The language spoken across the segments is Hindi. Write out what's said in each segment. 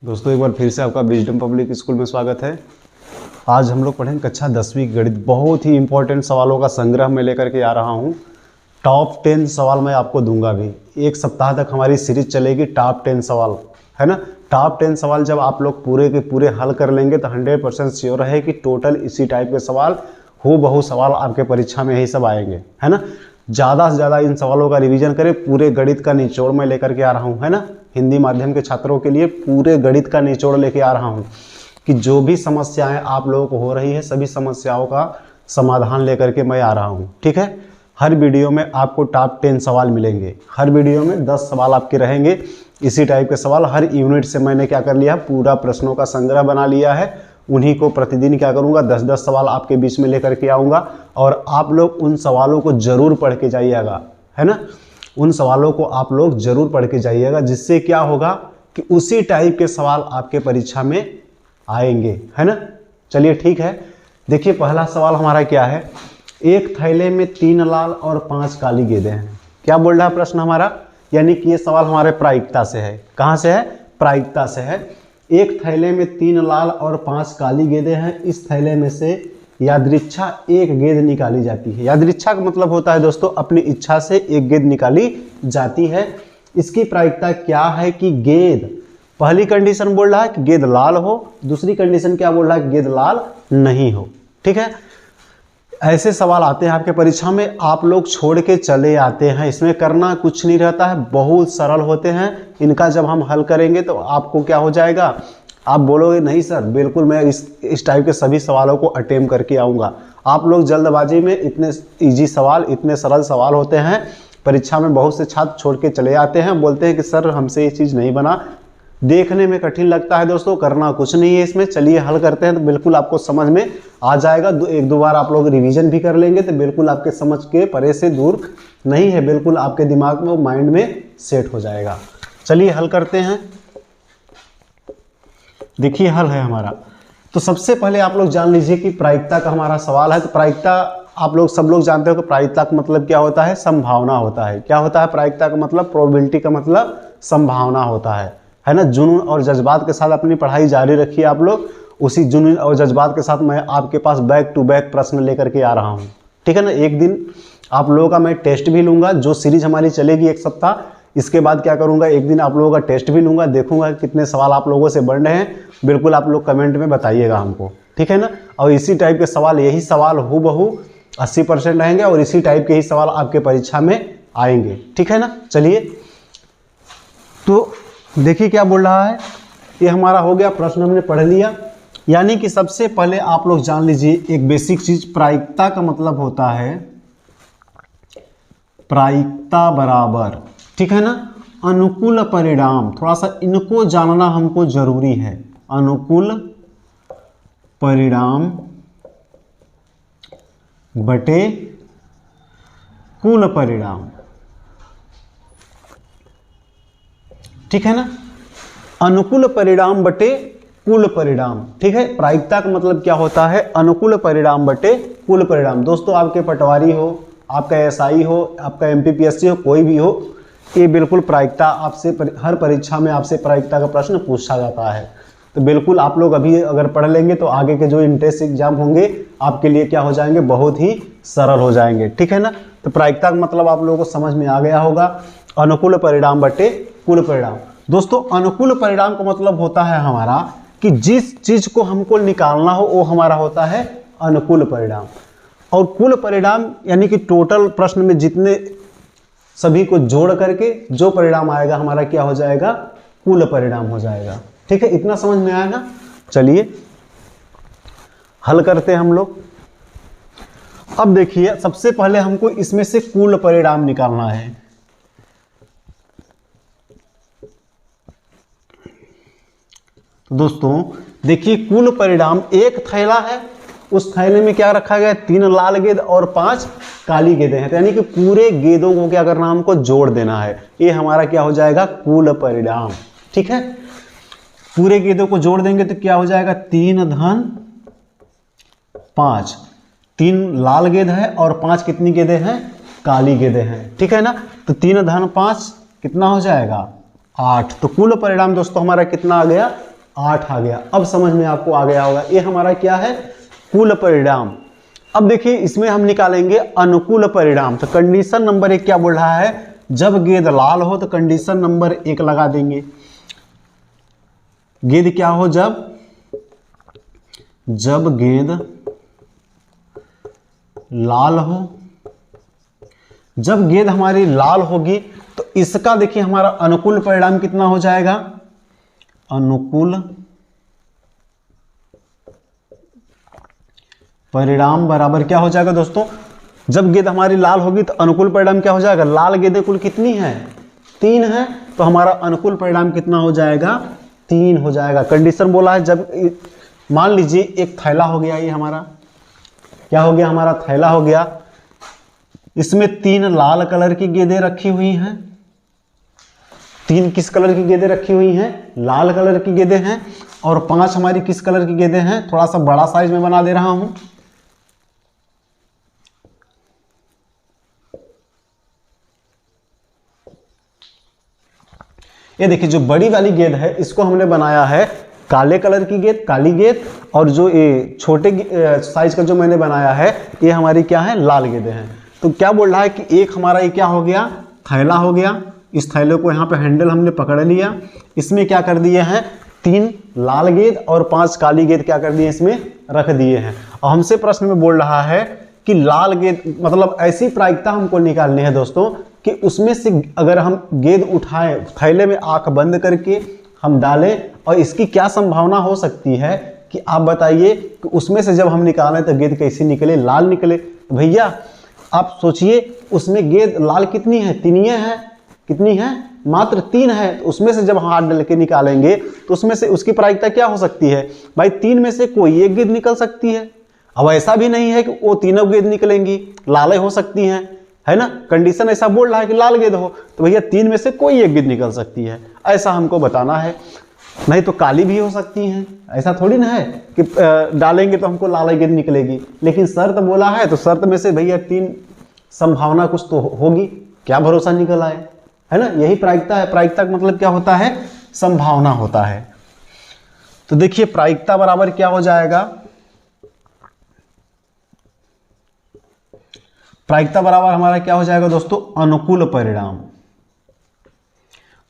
दोस्तों एक बार फिर से आपका विजडम पब्लिक स्कूल में स्वागत है। आज हम लोग पढ़ेंगे कक्षा 10वीं गणित। बहुत ही इंपॉर्टेंट सवालों का संग्रह मैं लेकर के आ रहा हूँ। टॉप 10 सवाल मैं आपको दूंगा भी। एक सप्ताह तक हमारी सीरीज चलेगी टॉप 10 सवाल, है ना। टॉप 10 सवाल जब आप लोग पूरे के पूरे हल कर लेंगे तो 100% श्योर है कि टोटल इसी टाइप के सवाल हूबहू सवाल आपके परीक्षा में यही सब आएंगे, है ना। ज़्यादा से ज़्यादा इन सवालों का रिवीजन करें। पूरे गणित का निचोड़ मैं लेकर के आ रहा हूँ, है ना। हिंदी माध्यम के छात्रों के लिए पूरे गणित का निचोड़ लेके आ रहा हूँ कि जो भी समस्याएं आप लोगों को हो रही है सभी समस्याओं का समाधान लेकर के मैं आ रहा हूँ, ठीक है। हर वीडियो में आपको टॉप 10 सवाल मिलेंगे। हर वीडियो में 10 सवाल आपके रहेंगे इसी टाइप के सवाल। हर यूनिट से मैंने क्या कर लिया, पूरा प्रश्नों का संग्रह बना लिया है। उन्हीं को प्रतिदिन क्या करूँगा, 10-10 सवाल आपके बीच में लेकर के आऊँगा और आप लोग उन सवालों को ज़रूर पढ़ के जाइएगा, है ना। उन सवालों को आप लोग ज़रूर पढ़ के जाइएगा, जिससे क्या होगा कि उसी टाइप के सवाल आपके परीक्षा में आएंगे, है ना। चलिए ठीक है, देखिए पहला सवाल हमारा क्या है। एक थैले में 3 लाल और 5 काली गेंदें हैं। क्या बोल रहा है प्रश्न हमारा, यानी कि ये सवाल हमारे प्रायिकता से है। कहाँ से है, प्रायिकता से है। एक थैले में 3 लाल और 5 काली गेंदें हैं। इस थैले में से यादृच्छा एक गेंद निकाली जाती है। यादृच्छा का मतलब होता है दोस्तों अपनी इच्छा से एक गेंद निकाली जाती है। इसकी प्रायिकता क्या है कि गेंद, पहली कंडीशन बोल रहा है कि गेंद लाल हो, दूसरी कंडीशन क्या बोल रहा है कि गेंद लाल नहीं हो, ठीक है। ऐसे सवाल आते हैं आपके परीक्षा में, आप लोग छोड़ के चले आते हैं। इसमें करना कुछ नहीं रहता है, बहुत सरल होते हैं। इनका जब हम हल करेंगे तो आपको क्या हो जाएगा, आप बोलोगे नहीं सर बिल्कुल मैं इस टाइप के सभी सवालों को अटेम्प्ट करके आऊँगा। आप लोग जल्दबाजी में इतने इजी सवाल, इतने सरल सवाल होते हैं, परीक्षा में बहुत से छात्र छोड़ के चले आते हैं, बोलते हैं कि सर हमसे ये चीज़ नहीं बना। देखने में कठिन लगता है दोस्तों, करना कुछ नहीं है इसमें। चलिए हल करते हैं तो बिल्कुल आपको समझ में आ जाएगा। एक दो बार आप लोग रिवीजन भी कर लेंगे तो बिल्कुल आपके समझ के परे से दूर नहीं है, बिल्कुल आपके दिमाग में, माइंड में सेट हो जाएगा। चलिए हल करते हैं। देखिए हल है हमारा। तो सबसे पहले आप लोग जान लीजिए कि प्रायिकता का हमारा सवाल है। तो प्रायिकता आप लोग सब लोग जानते हो कि प्रायिकता का मतलब क्या होता है, संभावना होता है। क्या होता है प्रायिकता का मतलब, प्रोबेबिलिटी का मतलब संभावना होता है ना। जुनून और जज्बात के साथ अपनी पढ़ाई जारी रखिए आप लोग। उसी जुनून और जज्बात के साथ मैं आपके पास बैक टू बैक प्रश्न लेकर के आ रहा हूँ, ठीक है ना। एक दिन आप लोगों का मैं टेस्ट भी लूँगा। जो सीरीज हमारी चलेगी एक सप्ताह, इसके बाद क्या करूंगा, एक दिन आप लोगों का टेस्ट भी लूंगा, देखूंगा कितने सवाल आप लोगों से बन रहे हैं। बिल्कुल आप लोग कमेंट में बताइएगा हमको, ठीक है ना। और इसी टाइप के सवाल, यही सवाल हूबहू 80% रहेंगे और इसी टाइप के ही सवाल आपके परीक्षा में आएंगे, ठीक है ना। चलिए तो देखिए क्या बोल रहा है, ये हमारा हो गया प्रश्न, हमने पढ़ लिया। यानी कि सबसे पहले आप लोग जान लीजिए एक बेसिक चीज, प्रायिकता का मतलब होता है प्रायिकता बराबर, ठीक है ना, अनुकूल परिणाम। थोड़ा सा इनको जानना हमको जरूरी है। अनुकूल परिणाम बटे कुल परिणाम, ठीक है ना। अनुकूल परिणाम बटे कुल परिणाम, ठीक है। प्रायिकता का मतलब क्या होता है, अनुकूल परिणाम बटे कुल परिणाम। दोस्तों आपके पटवारी हो, आपका एसआई हो, आपका एमपीपीएससी हो, कोई भी हो, ये बिल्कुल प्रायिकता आपसे हर परीक्षा में आपसे प्रायिकता का प्रश्न पूछा जाता है। तो बिल्कुल आप लोग अभी अगर पढ़ लेंगे तो आगे के जो इंट्रेंस एग्जाम होंगे आपके लिए क्या हो जाएंगे, बहुत ही सरल हो जाएंगे, ठीक है ना। तो प्रायिकता का मतलब आप लोगों को समझ में आ गया होगा, अनुकूल परिणाम बटे कुल परिणाम। दोस्तों अनुकूल परिणाम का मतलब होता है हमारा कि जिस चीज को हमको निकालना हो वो हमारा होता है अनुकूल परिणाम। और कुल परिणाम यानी कि टोटल प्रश्न में जितने सभी को जोड़ करके जो परिणाम आएगा हमारा क्या हो जाएगा, कुल परिणाम हो जाएगा, ठीक है। इतना समझ में आएगा। चलिए हल करते हैं हम लोग। अब देखिए सबसे पहले हमको इसमें से कुल परिणाम निकालना है। तो दोस्तों देखिए कुल परिणाम, एक थैला है, उस थैले में क्या रखा गया, 3 लाल गेंद और 5 काली गेंदें हैं। तो यानी कि पूरे गेंदों को क्या करना, हमको जोड़ देना है। ये हमारा क्या हो जाएगा, कुल परिणाम, ठीक है। पूरे गेंदों को जोड़ देंगे तो क्या हो जाएगा, 3 धन 5। 3 लाल गेंद है और 5 कितनी गेंदें हैं, काली गेंदें हैं, ठीक है ना। तो 3 धन 5 कितना हो जाएगा, 8। तो कुल परिणाम दोस्तों हमारा कितना आ गया, 8 आ गया। अब समझ में आपको आ गया होगा, ये हमारा क्या है, कुल परिणाम। अब देखिए इसमें हम निकालेंगे अनुकूल परिणाम। तो कंडीशन नंबर 1 क्या बोल रहा है, जब गेंद लाल हो तो कंडीशन नंबर 1 लगा देंगे। गेंद क्या हो, जब गेंद लाल हो, जब गेंद हमारी लाल होगी तो इसका देखिए हमारा अनुकूल परिणाम कितना हो जाएगा, अनुकूल परिणाम बराबर क्या हो जाएगा दोस्तों, जब गेंद हमारी लाल होगी तो अनुकूल परिणाम क्या हो जाएगा, लाल गेंदें कुल कितनी है, 3 है, तो हमारा अनुकूल परिणाम कितना हो जाएगा, 3 हो जाएगा। कंडीशन बोला है जब मान लीजिए एक थैला हो गया, ये हमारा क्या हो गया, हमारा थैला हो गया, इसमें 3 लाल कलर की गेंदें रखी हुई हैं, 3 किस कलर की गेंदें रखी हुई हैं, लाल कलर की गेंदें हैं, और 5 हमारी किस कलर की गेंदें हैं, थोड़ा सा बड़ा साइज में बना दे रहा हूं। ये देखिए जो बड़ी वाली गेंद है इसको हमने बनाया है काले कलर की गेंद, काली गेंद, और जो ये छोटे साइज का जो मैंने बनाया है ये हमारी क्या है, लाल गेंदें हैं। तो क्या बोल रहा है कि एक हमारा ये क्या हो गया, थैला हो गया, इस थैले को यहाँ पे हैंडल हमने पकड़ लिया, इसमें क्या कर दिए हैं, 3 लाल गेंद और 5 काली गेंद क्या कर दिए इसमें रख दिए हैं। और हमसे प्रश्न में बोल रहा है कि लाल गेंद, मतलब ऐसी प्रायिकता हमको निकालनी है दोस्तों कि उसमें से अगर हम गेंद उठाएं, थैले में आंख बंद करके हम डालें, और इसकी क्या संभावना हो सकती है कि आप बताइए कि उसमें से जब हम निकालें तो गेंद कैसी निकले, लाल निकले। भैया आप सोचिए उसमें गेंद लाल कितनी है, 3 है, कितनी है, मात्र 3 है, तो उसमें से जब हाथ डाल के निकालेंगे तो उसमें से उसकी प्रायिकता क्या हो सकती है भाई, 3 में से कोई एक गेंद निकल सकती है। अब ऐसा भी नहीं है कि वो तीनों गेंद निकलेंगी, लाल हो सकती हैं, है ना, कंडीशन ऐसा बोल रहा है कि लाल गेंद हो, तो भैया 3 में से कोई एक गेंद निकल सकती है, ऐसा हमको बताना है। नहीं तो काली भी हो सकती हैं, ऐसा थोड़ी ना है कि डालेंगे तो हमको लाल गेंद निकलेगी, लेकिन शर्त बोला है तो शर्त में से भैया 3 संभावना कुछ तो होगी, क्या भरोसा निकल आए, है ना, यही प्रायिकता है। प्रायिकता का मतलब क्या होता है, संभावना होता है। तो देखिए प्रायिकता बराबर क्या हो जाएगा, प्रायिकता बराबर हमारा क्या हो जाएगा दोस्तों, अनुकूल परिणाम।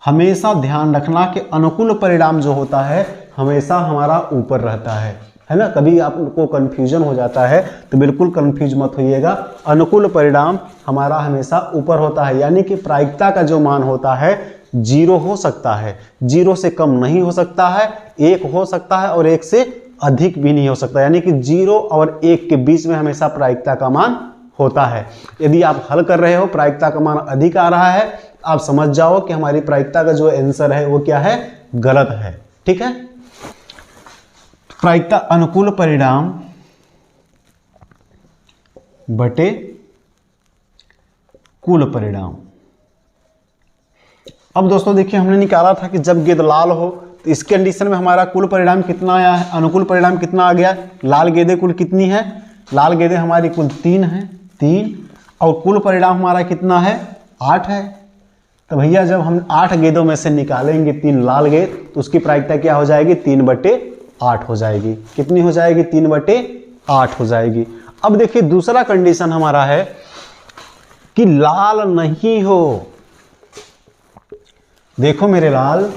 हमेशा ध्यान रखना कि अनुकूल परिणाम जो होता है हमेशा हमारा ऊपर रहता है ना, कभी आपको कंफ्यूजन हो जाता है तो बिल्कुल कंफ्यूज मत होइएगा, अनुकूल परिणाम हमारा हमेशा ऊपर होता है, यानी कि प्रायिकता का जो मान होता है 0 हो सकता है, 0 से कम नहीं हो सकता है, 1 हो सकता है, और 1 से अधिक भी नहीं हो सकता, यानी कि 0 और 1 के बीच में हमेशा प्रायिकता का मान होता है। यदि आप हल कर रहे हो प्रायिकता का मान अधिक आ रहा है, आप समझ जाओ कि हमारी प्रायिकता का जो आंसर है वो क्या है, गलत है। ठीक है, प्रायिकता अनुकूल परिणाम बटे कुल परिणाम। अब दोस्तों देखिए हमने निकाला था कि जब गेंद लाल हो तो इस कंडीशन में हमारा कुल परिणाम कितना आया है, अनुकूल परिणाम कितना आ गया, लाल गेंदें कुल कितनी है, लाल गेंदें हमारी कुल 3 हैं, 3, और कुल परिणाम हमारा कितना है, 8 है। तो भैया जब हम 8 गेंदों में से निकालेंगे 3 लाल गेंद तो उसकी प्रायिकता क्या हो जाएगी, 3/8 हो जाएगी। कितनी हो जाएगी, 3/8 हो जाएगी। अब देखिए दूसरा कंडीशन हमारा है कि लाल नहीं हो, देखो मेरे लाल,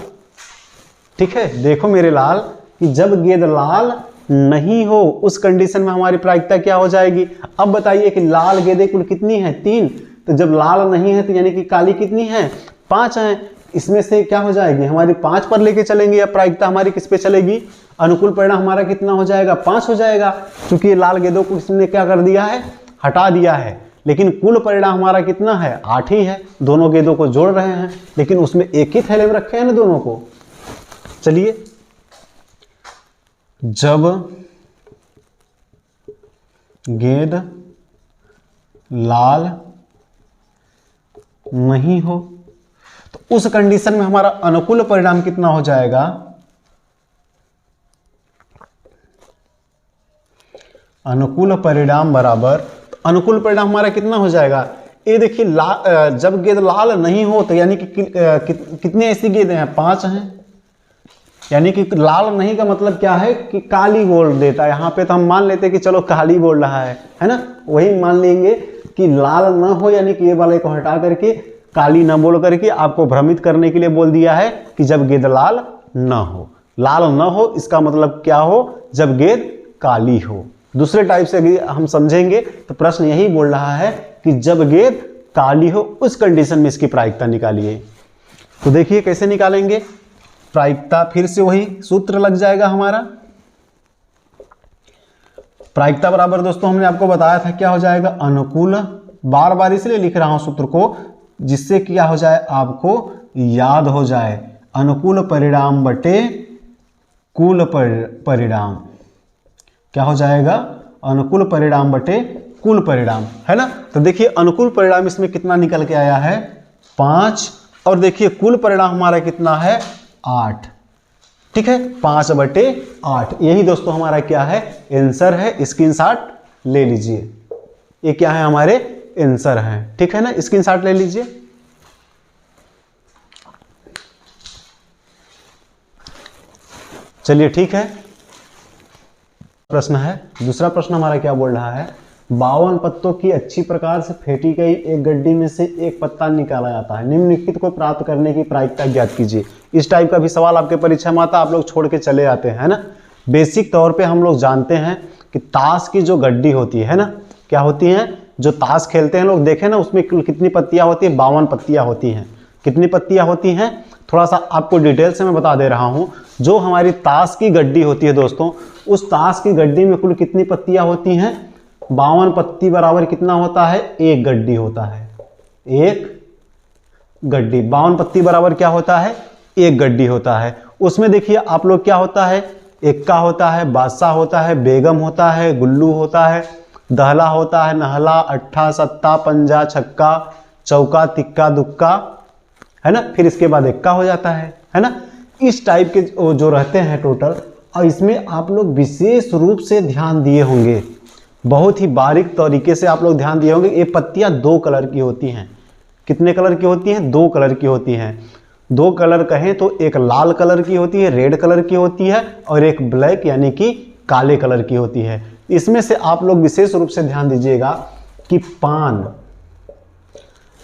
ठीक है, देखो मेरे लाल, कि जब गेंद लाल नहीं हो उस कंडीशन में हमारी प्रायिकता क्या हो जाएगी। अब बताइए कि लाल गेंदें कुल कितनी है, 3, तो जब लाल नहीं है तो यानी कि काली कितनी है, 5 है, इसमें से क्या हो जाएगी हमारी 5 पर लेके चलेंगे, या प्रायिकता हमारी किस पे चलेगी, अनुकूल परिणाम हमारा कितना हो जाएगा, 5 हो जाएगा, क्योंकि लाल गेंदों को इसने क्या कर दिया है, हटा दिया है। लेकिन कुल परिणाम हमारा कितना है, 8 ही है, दोनों गेंदों को जोड़ रहे हैं, लेकिन उसमें एक ही थैले में रखे हैं ना दोनों को। चलिए, जब गेंद लाल नहीं हो तो उस कंडीशन में हमारा अनुकूल परिणाम कितना हो जाएगा, अनुकूल परिणाम बराबर, तो अनुकूल परिणाम हमारा कितना हो जाएगा, ये देखिए जब गेंद लाल नहीं हो तो यानी कि कितनी ऐसी गेंदें हैं, 5 हैं, यानी कि लाल नहीं का मतलब क्या है कि काली बोल देता है। यहाँ पे तो हम मान लेते हैं कि चलो काली बोल रहा है ना, वही मान लेंगे कि लाल ना हो, यानी कि ये वाले को हटा करके काली ना बोल करके आपको भ्रमित करने के लिए बोल दिया है कि जब गेंद लाल ना हो। लाल ना हो इसका मतलब क्या हो, जब गेंद काली हो। दूसरे टाइप से अगर हम समझेंगे तो प्रश्न यही बोल रहा है कि जब गेंद काली हो उस कंडीशन में इसकी प्रायिकता निकालिए। तो देखिए कैसे निकालेंगे प्रायिकता, फिर से वही सूत्र लग जाएगा हमारा। प्रायिकता बराबर दोस्तों हमने आपको बताया था क्या हो जाएगा, अनुकूल, बार बार इसलिए लिख रहा हूं सूत्र को जिससे क्या हो जाए आपको याद हो जाए, अनुकूल परिणाम बटे कुल परिणाम। क्या हो जाएगा, अनुकूल परिणाम बटे कुल परिणाम, है ना। तो देखिए अनुकूल परिणाम इसमें कितना निकल के आया है 5, और देखिए कुल परिणाम हमारा कितना है 8, ठीक है, 5/8। यही दोस्तों हमारा क्या है आंसर है। स्क्रीनशॉट ले लीजिए, ये क्या है हमारे आंसर है, ठीक है ना, स्क्रीनशॉट ले लीजिए। चलिए ठीक है, प्रश्न है दूसरा प्रश्न हमारा क्या बोल रहा है, 52 पत्तों की अच्छी प्रकार से फेंटी गई एक गड्डी में से एक पत्ता निकाला जाता है, निम्नलिखित को प्राप्त करने की प्रायिकता ज्ञात कीजिए। इस टाइप का भी सवाल आपके परीक्षा में आता, आप लोग छोड़ के चले आते हैं ना। बेसिक तौर पे हम लोग जानते हैं कि ताश की जो गड्डी होती है ना, क्या होती है, जो ताश खेलते हैं लोग देखें ना, उसमें कितनी पत्तियां होती है, 52 पत्तियां होती हैं। कितनी पत्तियां होती हैं, थोड़ा सा आपको डिटेल से मैं बता दे रहा हूं। जो हमारी ताश की गड्डी होती है दोस्तों, उस ताश की गड्डी में कुल कितनी पत्तियां होती हैं, 52 पत्ती बराबर कितना होता है, एक गड्डी होता है। एक गड्डी 52 पत्ती बराबर क्या होता है, एक गड्डी होता है। उसमें देखिए आप लोग क्या होता है, एक्का होता है, बादशाह होता है, बेगम होता है, गुल्लू होता है, दहला होता है, नहला, अट्ठा, सत्ता, पंजा, छक्का, चौका, तिक्का, दुक्का, है ना। फिर इसके बाद एक्का हो जाता है ना। इस टाइप के जो रहते हैं टोटल, और इसमें आप लोग विशेष रूप से ध्यान दिए होंगे, बहुत ही बारीक तरीके से आप लोग ध्यान दिए होंगे। ये पत्तियां 2 कलर की होती हैं। कितने कलर की होती हैं, 2 कलर की होती हैं। 2 कलर कहें तो एक लाल कलर की होती है, रेड कलर की होती है, और एक ब्लैक यानी कि काले कलर की होती है। इसमें से आप लोग विशेष रूप से ध्यान दीजिएगा कि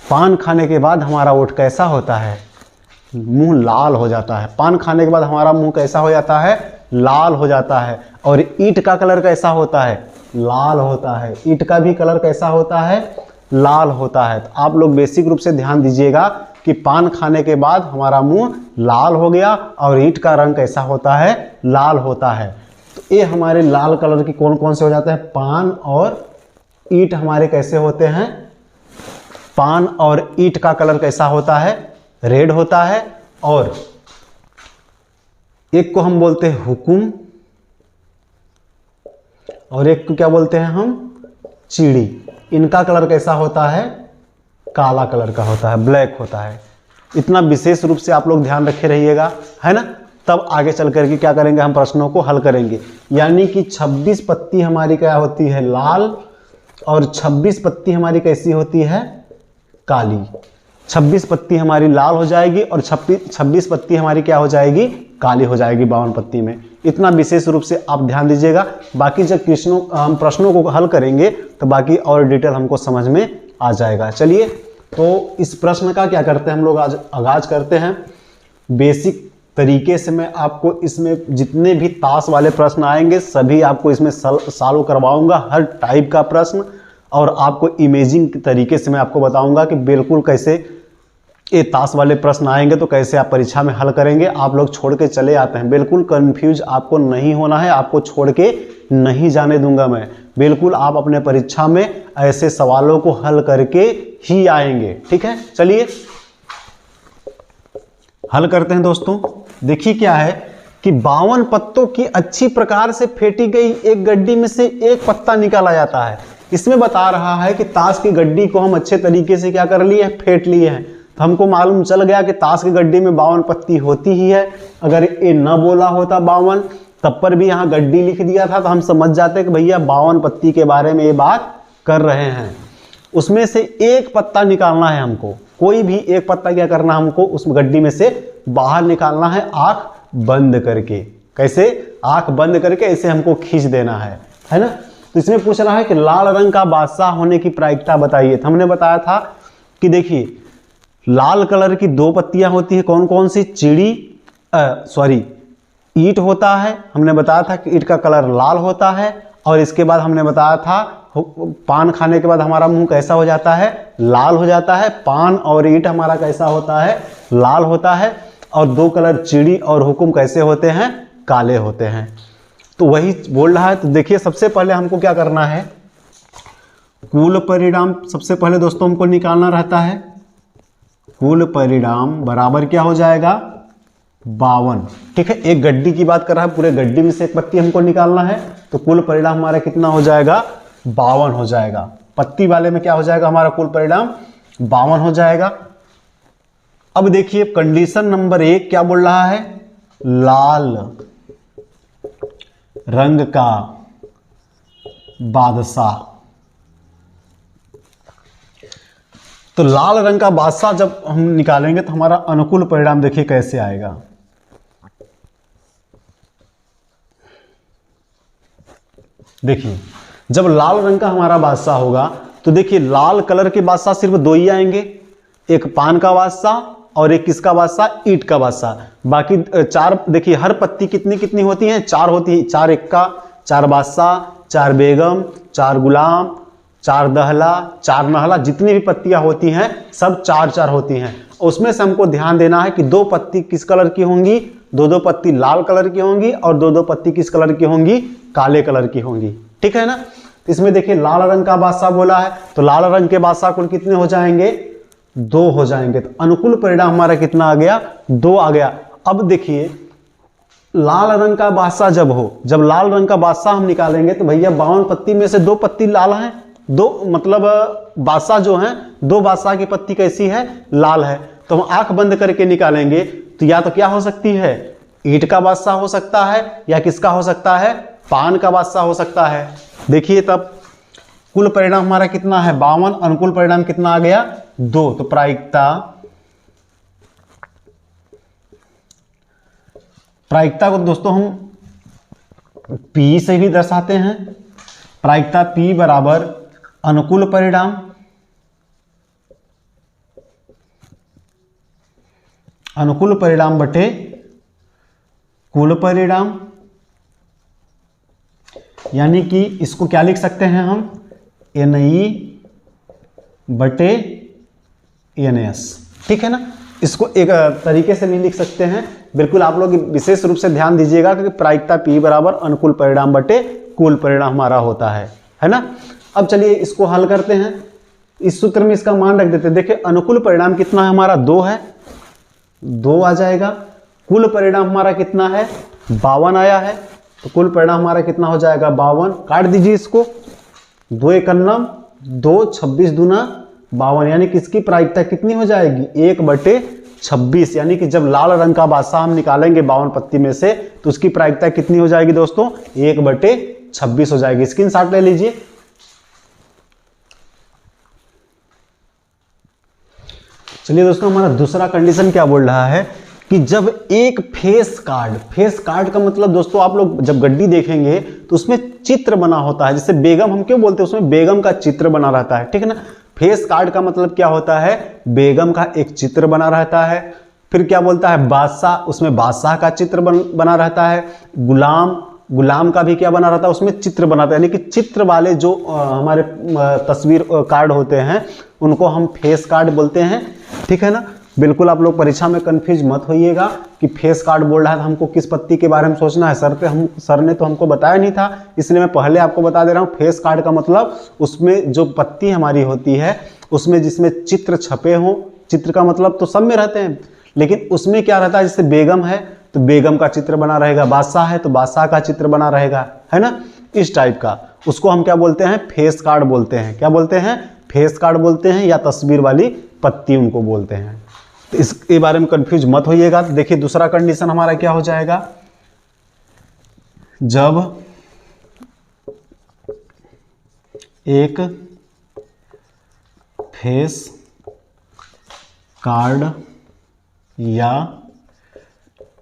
पान खाने के बाद हमारा ओठ कैसा होता है, मुंह लाल हो जाता है। पान खाने के बाद हमारा मुंह कैसा हो जाता है, लाल हो जाता है। और ईंट का कलर कैसा होता है, लाल होता है। ईंट का भी कलर कैसा होता है, लाल होता है। तो आप लोग बेसिक रूप से ध्यान दीजिएगा कि पान खाने के बाद हमारा मुंह लाल हो गया और ईंट का रंग कैसा होता है, लाल होता है। तो ये हमारे लाल कलर की कौन कौन से हो जाते हैं, पान और ईंट हमारे कैसे होते हैं, पान और ईंट का कलर कैसा होता है, रेड होता है। और एक को हम बोलते हैं हुकुम, और एक को क्या बोलते हैं हम, चीड़ी। इनका कलर कैसा होता है, काला कलर का होता है, ब्लैक होता है। इतना विशेष रूप से आप लोग ध्यान रखे रहिएगा, है ना। तब आगे चल करके क्या करेंगे, हम प्रश्नों को हल करेंगे। यानी कि 26 पत्ती हमारी क्या होती है, लाल, और 26 पत्ती हमारी कैसी होती है, काली। 26 पत्ती हमारी लाल हो जाएगी और 26 पत्ती हमारी क्या हो जाएगी, काली हो जाएगी 52 पत्ती में। इतना विशेष रूप से आप ध्यान दीजिएगा। बाकी जब हम प्रश्नों को हल करेंगे तो बाकी और डिटेल हमको समझ में आ जाएगा। चलिए तो इस प्रश्न का क्या करते हैं हम लोग, आज आगाज करते हैं। बेसिक तरीके से मैं आपको इसमें जितने भी ताश वाले प्रश्न आएंगे सभी आपको इसमें सॉल्व करवाऊंगा, हर टाइप का प्रश्न। और आपको इमेजिंग तरीके से मैं आपको बताऊंगा कि बिल्कुल कैसे ये ताश वाले प्रश्न आएंगे तो कैसे आप परीक्षा में हल करेंगे। आप लोग छोड़ के चले आते हैं, बिल्कुल कंफ्यूज आपको नहीं होना है, आपको छोड़ के नहीं जाने दूंगा मैं। बिल्कुल आप अपने परीक्षा में ऐसे सवालों को हल करके ही आएंगे, ठीक है। चलिए हल करते हैं दोस्तों। देखिए क्या है कि 52 पत्तों की अच्छी प्रकार से फेंटी गई एक गड्डी में से एक पत्ता निकाला जाता है। इसमें बता रहा है कि ताश की गड्डी को हम अच्छे तरीके से क्या कर लिए हैं, फेंट लिए हैं। तो हमको मालूम चल गया कि ताश की गड्डी में 52 पत्ती होती ही है। अगर ये न बोला होता 52 तब पर भी यहाँ गड्डी लिख दिया था तो हम समझ जाते कि भैया 52 पत्ती के बारे में ये बात कर रहे हैं। उसमें से एक पत्ता निकालना है हमको, कोई भी एक पत्ता क्या करना है हमको उस गड्डी में से बाहर निकालना है, आंख बंद करके। कैसे? आंख बंद करके ऐसे हमको खींच देना है ना। तो इसमें पूछ रहा है कि लाल रंग का बादशाह होने की प्रायिकता बताइए। तो हमने बताया था कि देखिए लाल कलर की दो पत्तियां होती है, कौन कौन सी? ईंट होता है। हमने बताया था कि ईंट का कलर लाल होता है। और इसके बाद हमने बताया था पान खाने के बाद हमारा मुंह कैसा हो जाता है? लाल हो जाता है। पान और ईंट हमारा कैसा होता है? लाल होता है। और दो कलर चिड़ी और हुकुम कैसे होते हैं? काले होते हैं। तो वही बोल रहा है। तो देखिए सबसे पहले हमको क्या करना है? कुल परिणाम सबसे पहले दोस्तों हमको निकालना रहता है। कुल परिणाम बराबर क्या हो जाएगा? 52। ठीक है, एक गड्डी की बात कर रहा है, पूरे गड्डी में से एक पत्ती हमको निकालना है। तो कुल परिणाम हमारा कितना हो जाएगा? 52 हो जाएगा। पत्ती वाले में क्या हो जाएगा? हमारा कुल परिणाम 52 हो जाएगा। अब देखिए कंडीशन नंबर 1 क्या बोल रहा है? लाल रंग का बादशाह। तो लाल रंग का बादशाह जब हम निकालेंगे तो हमारा अनुकूल परिणाम देखिए कैसे आएगा। देखिए जब लाल रंग का हमारा बादशाह होगा तो देखिए लाल कलर के बादशाह सिर्फ दो ही आएंगे, एक पान का बादशाह और एक किसका बादशाह? ईंट का बादशाह। बाकी चार देखिए हर पत्ती कितनी कितनी होती हैं? 4 होती हैं। 4 एक्का, 4 बादशाह, 4 बेगम, 4 गुलाम, 4 दहला, 4 नहला, जितनी भी पत्तियां होती हैं सब 4-4 होती हैं। उसमें से हमको ध्यान देना है कि 2 पत्ती किस कलर की होंगी? 2-2 पत्ती लाल कलर की होंगी और 2-2 पत्ती किस कलर की होंगी? काले कलर की होंगी। ठीक है ना। इसमें देखिए लाल रंग का बादशाह बोला है तो लाल रंग के बादशाह कुल कितने हो जाएंगे? 2 हो जाएंगे। तो अनुकूल परिणाम हमारा कितना आ गया? 2 आ गया। अब देखिए लाल रंग का बादशाह जब लाल रंग का बादशाह हम निकालेंगे तो भैया 52 पत्ती में से 2 पत्ती लाल हैं। 2 मतलब बादशाह जो हैं 2 बादशाह की पत्ती कैसी है? लाल है। तो हम आंख बंद करके निकालेंगे तो या तो क्या हो सकती है? ईंट का बादशाह हो सकता है या किसका हो सकता है? पान का बादशाह हो सकता है। देखिए तब कुल परिणाम हमारा कितना है? 52। अनुकूल परिणाम कितना आ गया? 2। तो प्रायिकता को दोस्तों हम P से भी दर्शाते हैं। प्रायिकता P बराबर अनुकूल परिणाम बटे कुल परिणाम। यानी कि इसको क्या लिख सकते हैं हम? NE बटे NS। ठीक है ना। इसको एक तरीके से भी लिख सकते हैं। बिल्कुल आप लोग विशेष रूप से ध्यान दीजिएगा कि प्रायिकता P बराबर अनुकूल परिणाम बटे कुल परिणाम हमारा होता है ना। अब चलिए इसको हल करते हैं। इस सूत्र में इसका मान रख देते हैं। देखिए अनुकूल परिणाम कितना है हमारा? 2 है, 2 आ जाएगा। कुल परिणाम हमारा कितना है? 52 आया है। तो कुल परिणाम हमारा कितना हो जाएगा? 52। काट दीजिए इसको। 2 एकन्नम 2, 26 दूना 52। यानी कि इसकी प्रायिकता कितनी हो जाएगी? 1/26। यानी कि जब लाल रंग का बादशाह हम निकालेंगे 52 पत्ती में से तो उसकी प्रायिकता कितनी हो जाएगी दोस्तों? 1/26 हो जाएगी। स्क्रीनशॉट ले लीजिए। चलिए दोस्तों हमारा दूसरा कंडीशन क्या बोल रहा है कि जब एक फेस कार्ड का मतलब दोस्तों आप लोग जब गड्डी देखेंगे तो उसमें चित्र बना होता है। जैसे बेगम हम क्यों बोलते हैं? उसमें बेगम का चित्र बना रहता है। ठीक है ना। फेस कार्ड का मतलब क्या होता है? बेगम का एक चित्र बना रहता है। फिर क्या बोलता है? बादशाह, उसमें बादशाह का चित्र बना रहता है। गुलाम का भी क्या बना रहता है? उसमें चित्र बनाता है। यानी कि चित्र वाले जो हमारे तस्वीर कार्ड होते हैं उनको हम फेस कार्ड बोलते हैं। ठीक है ना। बिल्कुल आप लोग परीक्षा में कंफ्यूज मत होइएगा कि फेस कार्ड बोल रहा है तो हमको किस पत्ती के बारे में सोचना है। सर ने तो हमको बताया नहीं था, इसलिए मैं पहले आपको बता दे रहा हूँ। फेस कार्ड का मतलब उसमें जो पत्ती हमारी होती है उसमें जिसमें चित्र छपे हों। चित्र का मतलब तो सब में रहते हैं, लेकिन उसमें क्या रहता है? जैसे बेगम है तो बेगम का चित्र बना रहेगा, बादशाह है तो बादशाह का चित्र बना रहेगा, है ना। इस टाइप का उसको हम क्या बोलते हैं? फेस कार्ड बोलते हैं। क्या बोलते हैं? फेस कार्ड बोलते हैं या तस्वीर वाली पत्ती उनको बोलते हैं। तो इसके बारे में कंफ्यूज मत होइएगा। तो देखिए दूसरा कंडीशन हमारा क्या हो जाएगा? जब एक फेस कार्ड या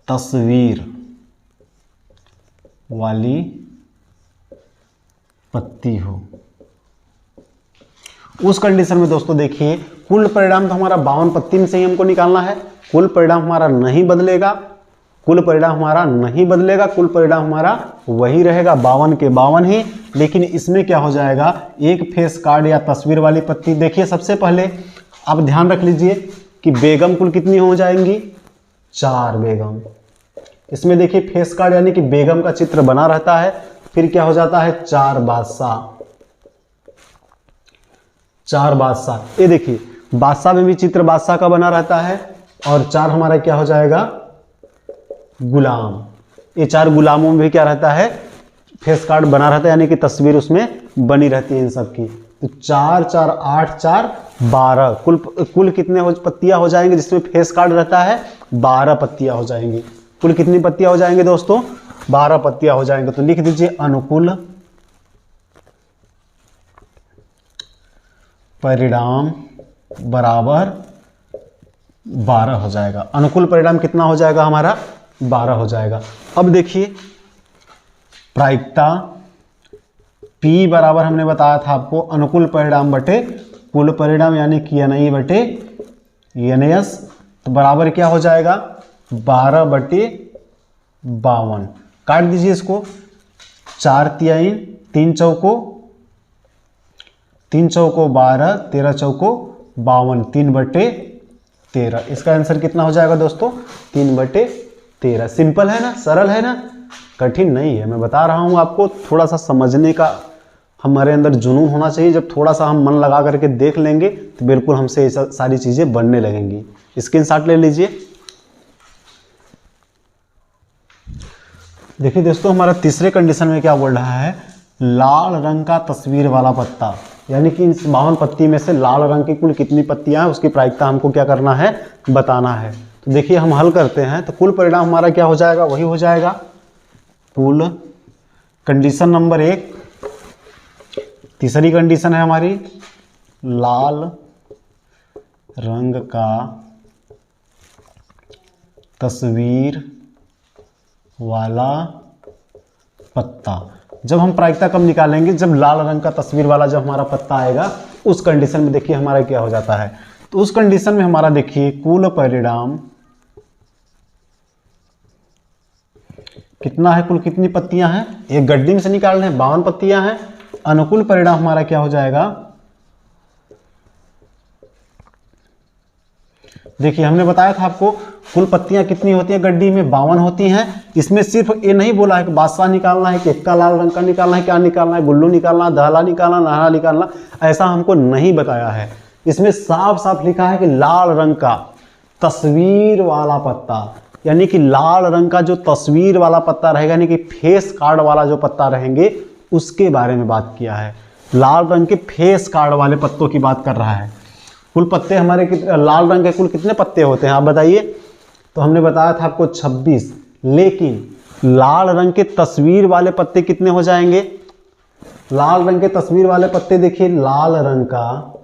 तस्वीर वाली पत्ती हो। उस कंडीशन में दोस्तों देखिए, कुल परिणाम तो हमारा 52 पत्ती में से ही हमको निकालना है। कुल परिणाम हमारा नहीं बदलेगा, कुल परिणाम हमारा नहीं बदलेगा, कुल परिणाम हमारा वही रहेगा 52 के 52 ही। लेकिन इसमें क्या हो जाएगा, एक फेस कार्ड या तस्वीर वाली पत्ती। देखिए सबसे पहले आप ध्यान रख लीजिए कि बेगम कुल कितनी हो जाएंगी, 4 बेगम। इसमें देखिए फेस कार्ड यानी कि बेगम का चित्र बना रहता है, फिर क्या हो जाता है 4 बादशाह, 4 बादशाह। ये देखिए बादशाह में भी चित्र बादशाह का बना रहता है, और 4 हमारा क्या हो जाएगा गुलाम। ये 4 गुलामों में भी क्या रहता है, फेस कार्ड बना रहता है, यानी कि तस्वीर उसमें बनी रहती है इन सब की। तो 4 4 8 4 12 कुल कितने पत्तियां हो जाएंगे, जिसमें फेस कार्ड रहता है 12 पत्तियां हो जाएंगी। कुल कितनी पत्तियां हो जाएंगे दोस्तों, 12 पत्तियां हो जाएंगे। तो लिख दीजिए अनुकूल परिणाम बराबर 12 हो जाएगा। अनुकूल परिणाम कितना हो जाएगा हमारा, 12 हो जाएगा। अब देखिए प्रायिकता P बराबर हमने बताया था आपको अनुकूल परिणाम बटे कुल परिणाम, यानी कि NI बटे NS। तो बराबर क्या हो जाएगा 12 बटे 52। काट दीजिए इसको, 4 तिहाई 3 चौको 12, 13 चौको 52, 3 बटे 13। इसका आंसर कितना हो जाएगा दोस्तों, 3 बटे 13। सिंपल है ना, सरल है ना, कठिन नहीं है। मैं बता रहा हूं आपको, थोड़ा सा समझने का हमारे अंदर जुनून होना चाहिए। जब थोड़ा सा हम मन लगा करके देख लेंगे तो बिल्कुल हमसे ये सारी चीजें बनने लगेंगी। स्क्रीनशॉट ले लीजिए। देखिए दोस्तों हमारा तीसरे कंडीशन में क्या बोल रहा है, लाल रंग का तस्वीर वाला पत्ता, यानी कि इस 52 पत्ती में से लाल रंग की कुल कितनी पत्तियां हैं उसकी प्रायिकता हमको क्या करना है, बताना है। तो देखिए हम हल करते हैं, तो कुल परिणाम हमारा क्या हो जाएगा, वही हो जाएगा कुल। कंडीशन नंबर 1, तीसरी कंडीशन है हमारी, लाल रंग का तस्वीर वाला पत्ता। जब हम प्रायिकता कब निकालेंगे, जब लाल रंग का तस्वीर वाला जब हमारा पत्ता आएगा, उस कंडीशन में देखिए हमारा क्या हो जाता है। तो उस कंडीशन में हमारा देखिए कुल परिणाम कितना है, कुल कितनी पत्तियां हैं, एक गड्डी में से निकाल रहे हैं, 52 पत्तियां हैं। अनुकूल परिणाम हमारा क्या हो जाएगा, देखिए हमने बताया था आपको कुल पत्तियां कितनी होती हैं गड्डी में, 52 होती हैं। इसमें सिर्फ ये नहीं बोला है कि बादशाह निकालना है, कि एक्का लाल रंग का निकालना है, क्या निकालना है, गुल्लू निकालना, दहला निकालना, नारा निकालना, ऐसा हमको नहीं बताया है। इसमें साफ साफ लिखा है कि लाल रंग का तस्वीर वाला पत्ता, यानी कि लाल रंग का जो तस्वीर वाला पत्ता रहेगा, यानी कि फेस कार्ड वाला जो पत्ता रहेंगे, उसके बारे में बात किया है। लाल रंग के फेस कार्ड वाले पत्तों की बात कर रहा है। कुल पत्ते हमारे लाल रंग के कुल कितने पत्ते होते हैं आप बताइए। तो हमने बताया था आपको 26, लेकिन लाल रंग के तस्वीर वाले पत्ते कितने हो जाएंगे, लाल रंग के तस्वीर वाले पत्ते देखिए, लाल रंग का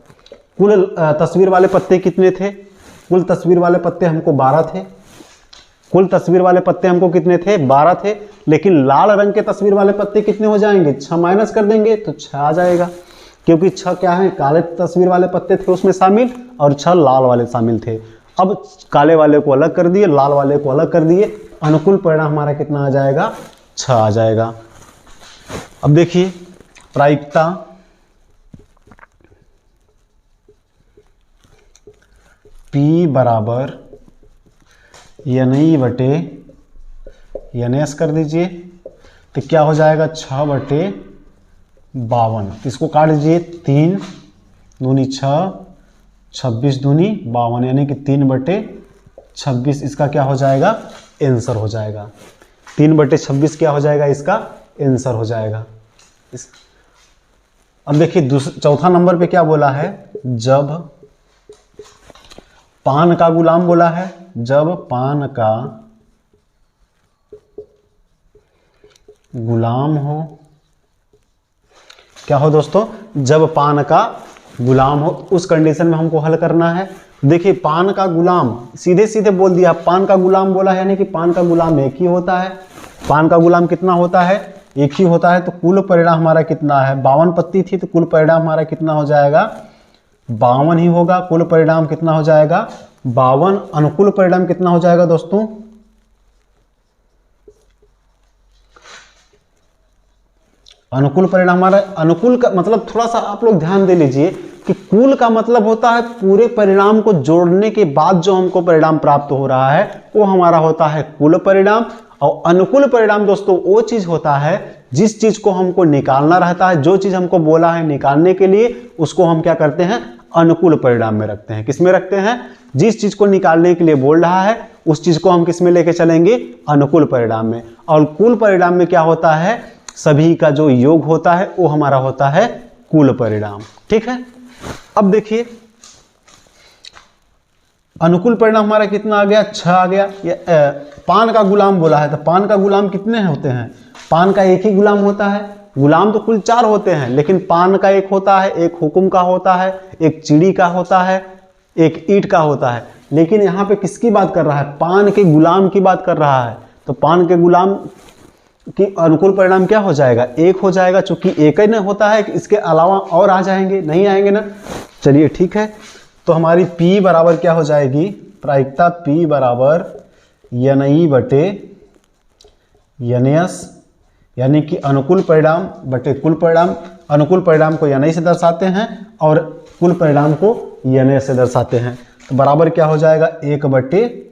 कुल तस्वीर वाले पत्ते कितने थे, कुल तस्वीर वाले पत्ते हमको 12 थे। कुल तस्वीर वाले पत्ते हमको कितने थे, 12 थे। लेकिन लाल रंग के तस्वीर वाले पत्ते कितने हो जाएंगे, 6 माइनस कर देंगे तो 6 आ जाएगा, क्योंकि 6 क्या है, काले तस्वीर वाले पत्ते थे उसमें शामिल, और 6 लाल वाले शामिल थे। अब काले वाले को अलग कर दिए, लाल वाले को अलग कर दिए, अनुकूल परिणाम हमारा कितना आ जाएगा, 6 आ जाएगा। अब देखिए प्रायिकता P बराबर NI बटे NS कर दीजिए, तो क्या हो जाएगा 6 बटे 52। इसको काट दीजिए, 3 दूनी 6, 26 दूनी 52, यानी कि 3 बटे 26 इसका क्या हो जाएगा, आंसर हो जाएगा। 3 बटे 26 क्या हो जाएगा, इसका आंसर हो जाएगा। अब देखिए चौथा नंबर पे क्या बोला है, जब पान का गुलाम बोला है, जब पान का गुलाम हो, क्या हो दोस्तों, जब पान का गुलाम हो, उस कंडीशन में हमको हल करना है। देखिए पान का गुलाम, सीधे सीधे बोल दिया, पान का गुलाम बोला है, यानी कि पान का गुलाम एक ही होता है। पान का गुलाम कितना होता है? एक ही होता है। तो कुल परिणाम हमारा कितना है? 52 पत्ती थी, तो कुल परिणाम हमारा कितना हो जाएगा? 52 ही होगा। कुल परिणाम कितना हो जाएगा? 52। अनुकूल परिणाम कितना हो जाएगा दोस्तों? अनुकूल परिणाम हमारा, अनुकूल का मतलब थोड़ा सा आप लोग ध्यान दे लीजिए कि कुल का मतलब होता है पूरे परिणाम को जोड़ने के बाद जो हमको परिणाम प्राप्त हो रहा है वो हमारा होता है कुल परिणाम। और अनुकूल परिणाम दोस्तों वो चीज होता है जिस चीज को हमको निकालना रहता है, जो चीज हमको बोला है निकालने के लिए, उसको हम क्या करते हैं? अनुकूल परिणाम में रखते हैं। किस में रखते हैं? जिस चीज को निकालने के लिए बोल रहा है उस चीज को हम किस में लेके चलेंगे? अनुकूल परिणाम में। और कुल परिणाम में क्या होता है? सभी का जो योग होता है वो हमारा होता है कुल परिणाम। ठीक है, अब देखिए अनुकूल परिणाम हमारा कितना आ गया? 6 आ गया। पान का गुलाम बोला है, तो पान का गुलाम कितने होते हैं? पान का एक ही गुलाम होता है। गुलाम तो कुल 4 होते हैं, लेकिन पान का एक होता है, एक हुकुम का होता है, एक चिड़ी का होता है, एक ईंट का होता है। लेकिन यहाँ पे किसकी बात कर रहा है? पान के गुलाम की बात कर रहा है। तो पान के गुलाम कि अनुकूल परिणाम क्या हो जाएगा? एक हो जाएगा, चूंकि एक ही नहीं होता है, इसके अलावा और आ जाएंगे? नहीं आएंगे ना। चलिए ठीक है, तो हमारी P बराबर क्या हो जाएगी? प्रायिकता P बराबर NI बटे NS, यानी कि अनुकूल परिणाम बटे कुल परिणाम। अनुकूल परिणाम को NI से दर्शाते हैं और कुल परिणाम को NS से दर्शाते हैं। तो बराबर क्या हो जाएगा? 1/52।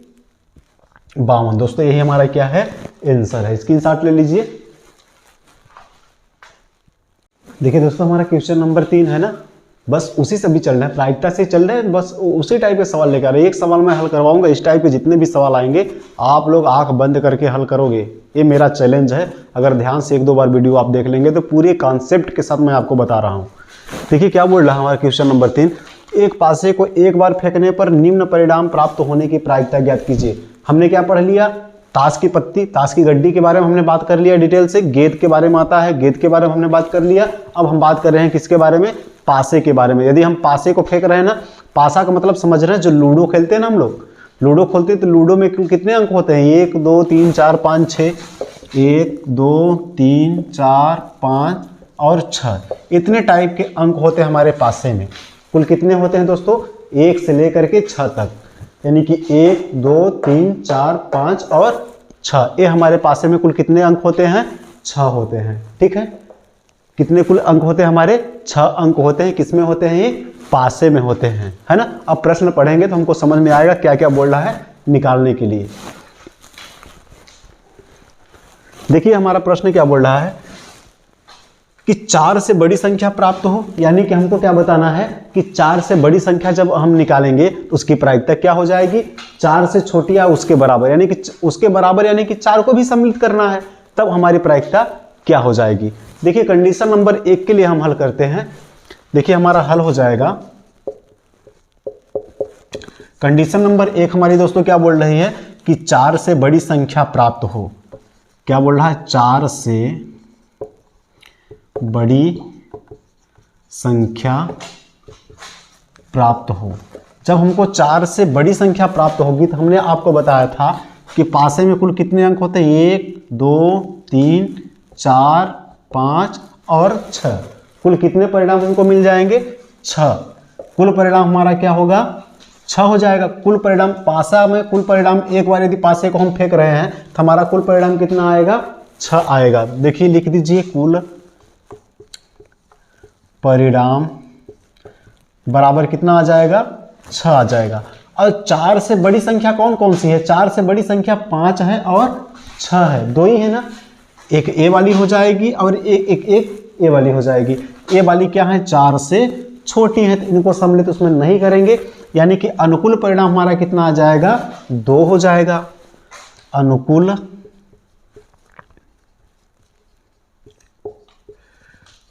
दोस्तों यही हमारा क्या है? आंसर है। स्क्रीनशॉट ले लीजिए। देखिए दोस्तों हमारा क्वेश्चन नंबर 3 है ना, बस उसी से भी चल रहा है, प्रायिकता से चल रहे हैं, बस उसी टाइप के सवाल लेकर आ रहे हैं। एक सवाल मैं हल करवाऊंगा, इस टाइप के जितने भी सवाल आएंगे आप लोग आंख बंद करके हल करोगे, ये मेरा चैलेंज है। अगर ध्यान से 1-2 बार वीडियो आप देख लेंगे तो पूरे कॉन्सेप्ट के साथ मैं आपको बता रहा हूँ। देखिए क्या बोल रहा है हमारा क्वेश्चन नंबर 3, एक पासे को एक बार फेंकने पर निम्न परिणाम प्राप्त होने की प्रायिकता ज्ञात कीजिए। हमने क्या पढ़ लिया? ताश की पत्ती, ताश की गड्डी के बारे में हमने बात कर लिया डिटेल से। गेंद के बारे में आता है, गेंद के बारे में हमने बात कर लिया। अब हम बात कर रहे हैं किसके बारे में? पासे के बारे में। यदि हम पासे को फेंक रहे हैं ना, पासा का मतलब समझ रहे हैं, जो लूडो खेलते हैं ना हम लोग, लूडो खोलते हैं तो लूडो में कितने अंक होते हैं? 1 2 3 4 5 6, 1 2 3 4 5 और 6, इतने टाइप के अंक होते हैं हमारे पासे में। कुल कितने होते हैं दोस्तों? 1 से लेकर के 6 तक, यानी कि 1 2 3 4 5 और 6, ये हमारे पासे में कुल कितने अंक होते हैं? 6 होते हैं। ठीक है, कितने कुल अंक होते हैं हमारे? 6 अंक होते हैं। किसमें होते हैं? ये पासे में होते हैं, है ना। अब प्रश्न पढ़ेंगे तो हमको समझ में आएगा क्या क्या बोल रहा है निकालने के लिए। देखिए हमारा प्रश्न क्या बोल रहा है कि 4 से बड़ी संख्या प्राप्त हो, यानी कि हमको क्या बताना है कि 4 से बड़ी संख्या जब हम निकालेंगे तो उसकी प्रायिकता क्या हो जाएगी? 4 से छोटी या उसके बराबर, यानी कि उसके बराबर, यानी कि 4 को भी सम्मिलित करना है, तब हमारी प्रायिकता क्या हो जाएगी? देखिए कंडीशन नंबर 1 के लिए हम हल करते हैं। देखिए हमारा हल हो जाएगा, कंडीशन नंबर 1 हमारी दोस्तों क्या बोल रही है कि 4 से बड़ी संख्या प्राप्त हो। क्या बोल रहा है? 4 से बड़ी संख्या प्राप्त हो। जब हमको 4 से बड़ी संख्या प्राप्त होगी तो हमने आपको बताया था कि पासे में कुल कितने अंक होते हैं? 1 2 3 4 5 और 6, कुल कितने परिणाम हमको मिल जाएंगे? 6। कुल परिणाम हमारा क्या होगा? 6 हो जाएगा। कुल परिणाम पासा में कुल परिणाम, एक बार यदि पासे को हम फेंक रहे हैं तो हमारा कुल परिणाम कितना आएगा? 6 आएगा। देखिए लिख दीजिए, कुल परिणाम बराबर कितना आ जाएगा? 6 आ जाएगा। और 4 से बड़ी संख्या कौन कौन सी है? 4 से बड़ी संख्या 5 है और 6 है, 2 ही है ना। एक ए वाली हो जाएगी और एक ए वाली हो जाएगी। ए वाली क्या है? 4 से छोटी है, तो इनको सम्मिलित उसमें नहीं करेंगे, यानी कि अनुकूल परिणाम हमारा कितना आ जाएगा? 2 हो जाएगा। अनुकूल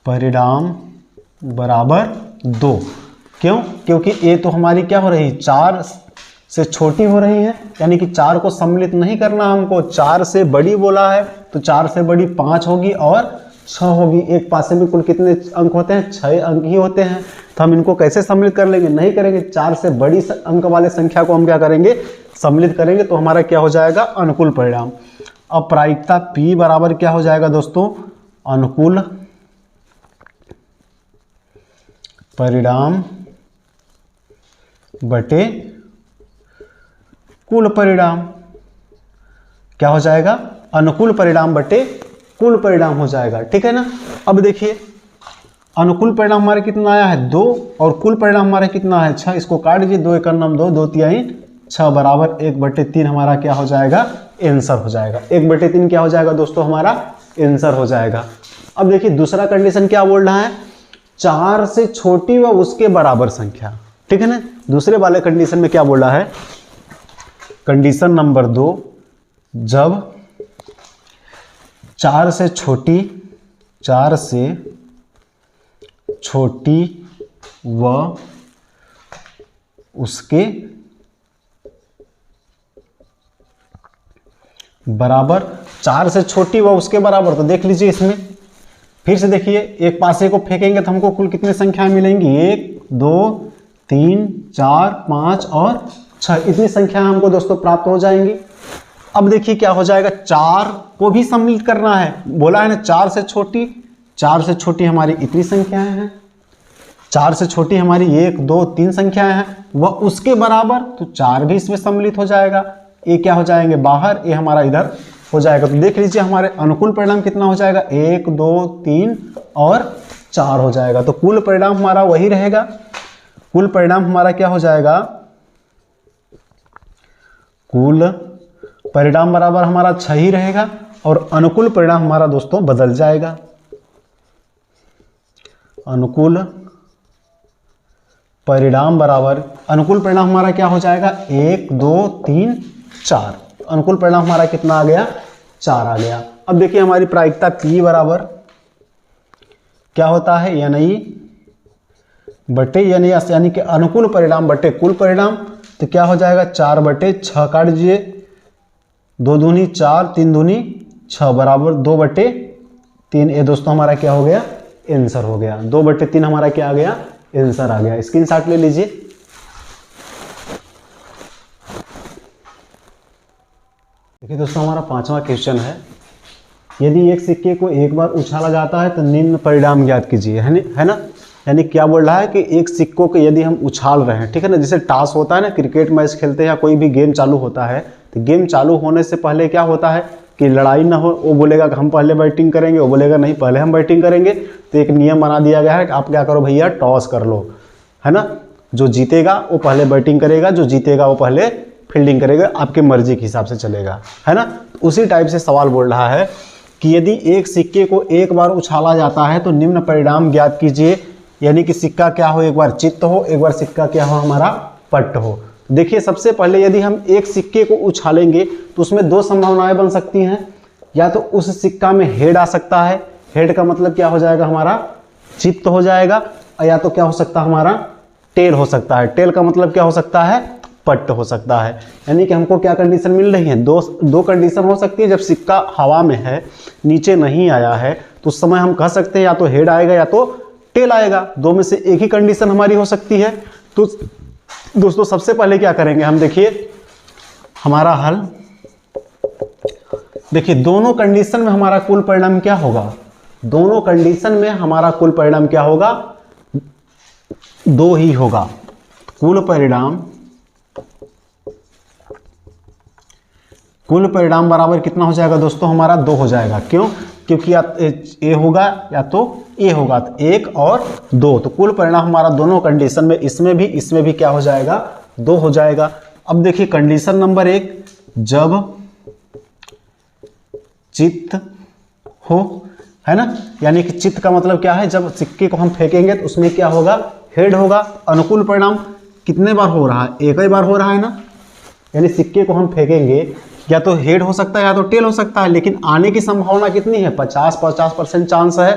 परिणाम बराबर 2। क्यों? क्योंकि ए तो हमारी क्या हो रही? 4 से छोटी हो रही है, यानी कि 4 को सम्मिलित नहीं करना हमको। 4 से बड़ी बोला है तो 4 से बड़ी 5 होगी और 6 होगी। एक पासे में कुल कितने अंक होते हैं? 6 अंक ही होते हैं। तो हम इनको कैसे सम्मिलित कर लेंगे? नहीं करेंगे। 4 से बड़ी अंक वाले संख्या को हम क्या करेंगे? सम्मिलित करेंगे। तो हमारा क्या हो जाएगा? अनुकूल परिणाम। अब प्रायिकता P बराबर क्या हो जाएगा दोस्तों? अनुकूल परिणाम बटे कुल परिणाम। क्या हो जाएगा? अनुकूल परिणाम बटे कुल परिणाम हो जाएगा। ठीक है ना। अब देखिए अनुकूल परिणाम हमारे कितना आया है? 2 और कुल परिणाम हमारे कितना है? 6। इसको काट दीजिए। 2 एकम 2, 2 तिहाई 6 बराबर 1/3 हमारा क्या हो जाएगा? आंसर हो जाएगा। 1/3 क्या हो जाएगा दोस्तों? हमारा आंसर हो जाएगा। अब देखिए दूसरा कंडीशन क्या बोल रहा है? 4 से छोटी व उसके बराबर संख्या। ठीक है ना। दूसरे वाले कंडीशन में क्या बोल रहा है? कंडीशन नंबर 2, जब 4 से छोटी व उसके बराबर, 4 से छोटी व उसके बराबर। तो देख लीजिए इसमें फिर से देखिए, एक पासे को फेंकेंगे तो हमको कुल कितनी संख्याएं मिलेंगी? 1 2 3 4 5 और 6, इतनी संख्या हमको दोस्तों प्राप्त हो जाएंगी। अब देखिए क्या हो जाएगा? 4 को भी सम्मिलित करना है। बोला है ना 4 से छोटी हमारी इतनी संख्याएं हैं। 4 से छोटी हमारी 1 2 3 संख्याएं हैं, वह उसके बराबर, तो 4 भी इसमें सम्मिलित हो जाएगा। ये क्या हो जाएंगे? बाहर, ये हमारा इधर हो जाएगा। तो देख लीजिए हमारे अनुकूल परिणाम कितना हो जाएगा? 1 2 3 और 4 हो जाएगा। तो कुल परिणाम हमारा वही रहेगा। कुल परिणाम हमारा क्या हो जाएगा? कुल परिणाम बराबर हमारा 6 ही रहेगा और अनुकूल परिणाम हमारा दोस्तों बदल जाएगा। अनुकूल परिणाम बराबर, अनुकूल परिणाम हमारा क्या हो जाएगा? 1 2 3 4। अनुकूल परिणाम हमारा कितना आ गया? 4 आ गया। अब देखिए हमारी प्रायिकता P बराबर क्या होता है? NI बटे NS, यानी कि अनुकूल परिणाम बटे कुल परिणाम। तो क्या हो जाएगा? 4/6 काट दीजिए। 2 दूनी 4, 3 दूनी 6 बराबर 2/3। ये दोस्तों हमारा क्या हो गया? आंसर हो गया। 2/3 हमारा क्या आ गया? आंसर आ गया। स्क्रीनशॉट ले लीजिए। देखिए दोस्तों हमारा 5वां क्वेश्चन है, यदि एक सिक्के को एक बार उछाला जाता है तो निम्न परिणाम ज्ञात कीजिए। है ना। यानी क्या बोल रहा है कि एक सिक्कों को यदि हम उछाल रहे हैं, ठीक है ना, जैसे टास होता है ना, क्रिकेट मैच खेलते हैं या कोई भी गेम चालू होता है, तो गेम चालू होने से पहले क्या होता है कि लड़ाई ना हो। वो बोलेगा कि हम पहले बैटिंग करेंगे, वो बोलेगा नहीं पहले हम बैटिंग करेंगे। तो एक नियम बना दिया गया है कि आप क्या करो भैया, टॉस कर लो, है ना। जो जीतेगा वो पहले बैटिंग करेगा, जो जीतेगा वो पहले फील्डिंग करेगा, आपके मर्जी के हिसाब से चलेगा, है ना। तो उसी टाइप से सवाल बोल रहा है कि यदि एक सिक्के को एक बार उछाला जाता है तो निम्न परिणाम ज्ञात कीजिए। यानी कि सिक्का क्या हो, एक बार चित्त हो, एक बार सिक्का क्या हो, हमारा पट्ट हो। देखिए सबसे पहले यदि हम एक सिक्के को उछालेंगे तो उसमें दो संभावनाएं बन सकती हैं। या तो उस सिक्का में हेड आ सकता है, हेड का मतलब क्या हो जाएगा, हमारा चित्त हो जाएगा। या तो क्या हो सकता है, हमारा टेल हो सकता है, टेल का मतलब क्या हो सकता है, पट्ट हो सकता है। यानी कि हमको क्या कंडीशन मिल रही है, दो कंडीशन हो सकती है। जब सिक्का हवा में है, नीचे नहीं आया है, तो उस समय हम कह सकते हैं या तो हेड आएगा या तो टेल आएगा। दो में से एक ही कंडीशन हमारी हो सकती है। तो दोस्तों सबसे पहले क्या करेंगे हम, देखिए हमारा हल, देखिए दोनों कंडीशन में हमारा कुल परिणाम क्या होगा, दोनों कंडीशन में हमारा कुल परिणाम क्या होगा, दो ही होगा। कुल परिणाम बराबर कितना हो जाएगा दोस्तों, हमारा 2 हो जाएगा। क्यों, क्योंकि या ए होगा या तो ए होगा, तो 1 और 2। तो कुल परिणाम हमारा दोनों कंडीशन में, इसमें भी क्या हो जाएगा, 2 हो जाएगा। अब देखिए कंडीशन नंबर 1, जब चित्त हो, है ना, यानी कि चित्त का मतलब क्या है, जब सिक्के को हम फेंकेंगे तो उसमें क्या होगा, हेड होगा। अनुकूल परिणाम कितने बार हो रहा है, एक ही बार हो रहा है ना, यानी सिक्के को हम फेंकेंगे या तो हेड हो सकता है या तो टेल हो सकता है, लेकिन आने की संभावना कितनी है, 50% चांस है।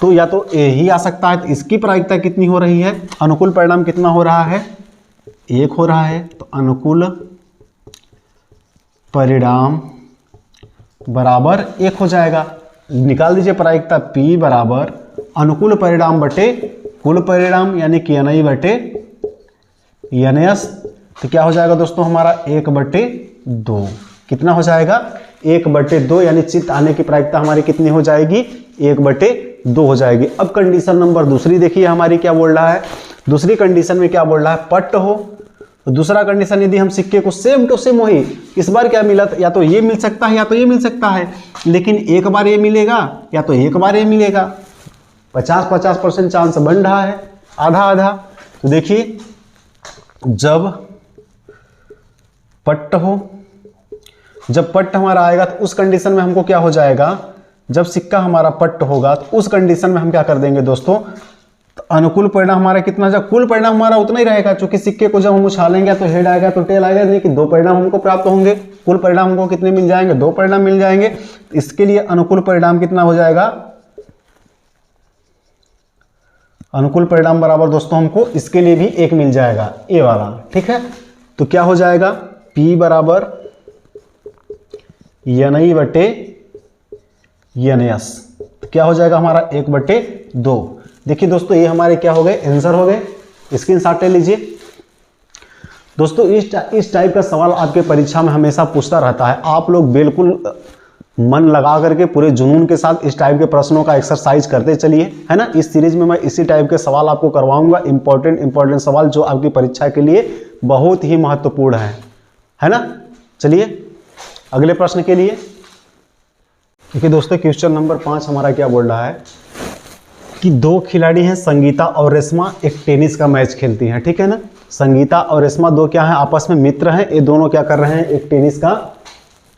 तो या तो ए ही आ सकता है। तो इसकी प्रायिकता कितनी हो रही है, अनुकूल परिणाम कितना हो रहा है, 1 हो रहा है। तो अनुकूल परिणाम बराबर 1 हो जाएगा। निकाल दीजिए प्रायिकता P बराबर अनुकूल परिणाम बटे कुल परिणाम यानी कि NI बटे NS। तो क्या हो जाएगा दोस्तों हमारा 1/2। कितना हो जाएगा 1/2 यानी चित्त आने की प्रायिकता हमारी कितनी हो जाएगी 1/2 हो जाएगी। अब कंडीशन नंबर दूसरी देखिए हमारी क्या बोल रहा है। दूसरी कंडीशन में क्या बोल रहा है पट्ट हो। तो दूसरा कंडीशन यदि हम सिक्के को सेम टू सेम वही इस बार क्या मिला या तो ये मिल सकता है या तो ये मिल सकता है, लेकिन एक बार ये मिलेगा या तो एक बार ये मिलेगा। 50-50% चांस बन रहा है, आधा आधा। तो देखिए जब पट्ट हो, जब पट्ट हमारा आएगा तो उस कंडीशन में हमको क्या हो जाएगा, जब सिक्का हमारा पट्ट होगा तो उस कंडीशन में हम क्या कर देंगे दोस्तों, तो अनुकूल परिणाम हमारा कितना, जब कुल परिणाम हमारा उतना ही रहेगा। क्योंकि सिक्के को जब हम उछालेंगे तो हेड आएगा तो टेल आएगा, यानी कि 2 परिणाम हमको प्राप्त होंगे। कुल परिणाम हमको कितने मिल जाएंगे, 2 परिणाम मिल जाएंगे। इसके लिए अनुकूल परिणाम कितना हो जाएगा, अनुकूल परिणाम बराबर दोस्तों हमको इसके लिए भी 1 मिल जाएगा, ए वाला। ठीक है, तो क्या हो जाएगा P बराबर NI बटे NS। तो क्या हो जाएगा हमारा 1/2। देखिए दोस्तों ये हमारे क्या हो गए, आंसर हो गए। स्क्रीनशॉट ले लीजिए दोस्तों। इस टाइप का सवाल आपके परीक्षा में हमेशा पूछता रहता है। आप लोग बिल्कुल मन लगा करके पूरे जुनून के साथ इस टाइप के प्रश्नों का एक्सरसाइज करते चलिए, है ना। इस सीरीज में मैं इसी टाइप के सवाल आपको करवाऊंगा, इंपॉर्टेंट सवाल जो आपकी परीक्षा के लिए बहुत ही महत्वपूर्ण है ना। चलिए अगले प्रश्न के लिए। देखिए दोस्तों क्वेश्चन नंबर 5 हमारा क्या बोल रहा है कि 2 खिलाड़ी हैं संगीता और रेशमा, एक टेनिस का मैच खेलती हैं। ठीक है ना, संगीता और रेशमा 2 क्या हैं, आपस में मित्र हैं। ये दोनों क्या कर रहे हैं, एक टेनिस का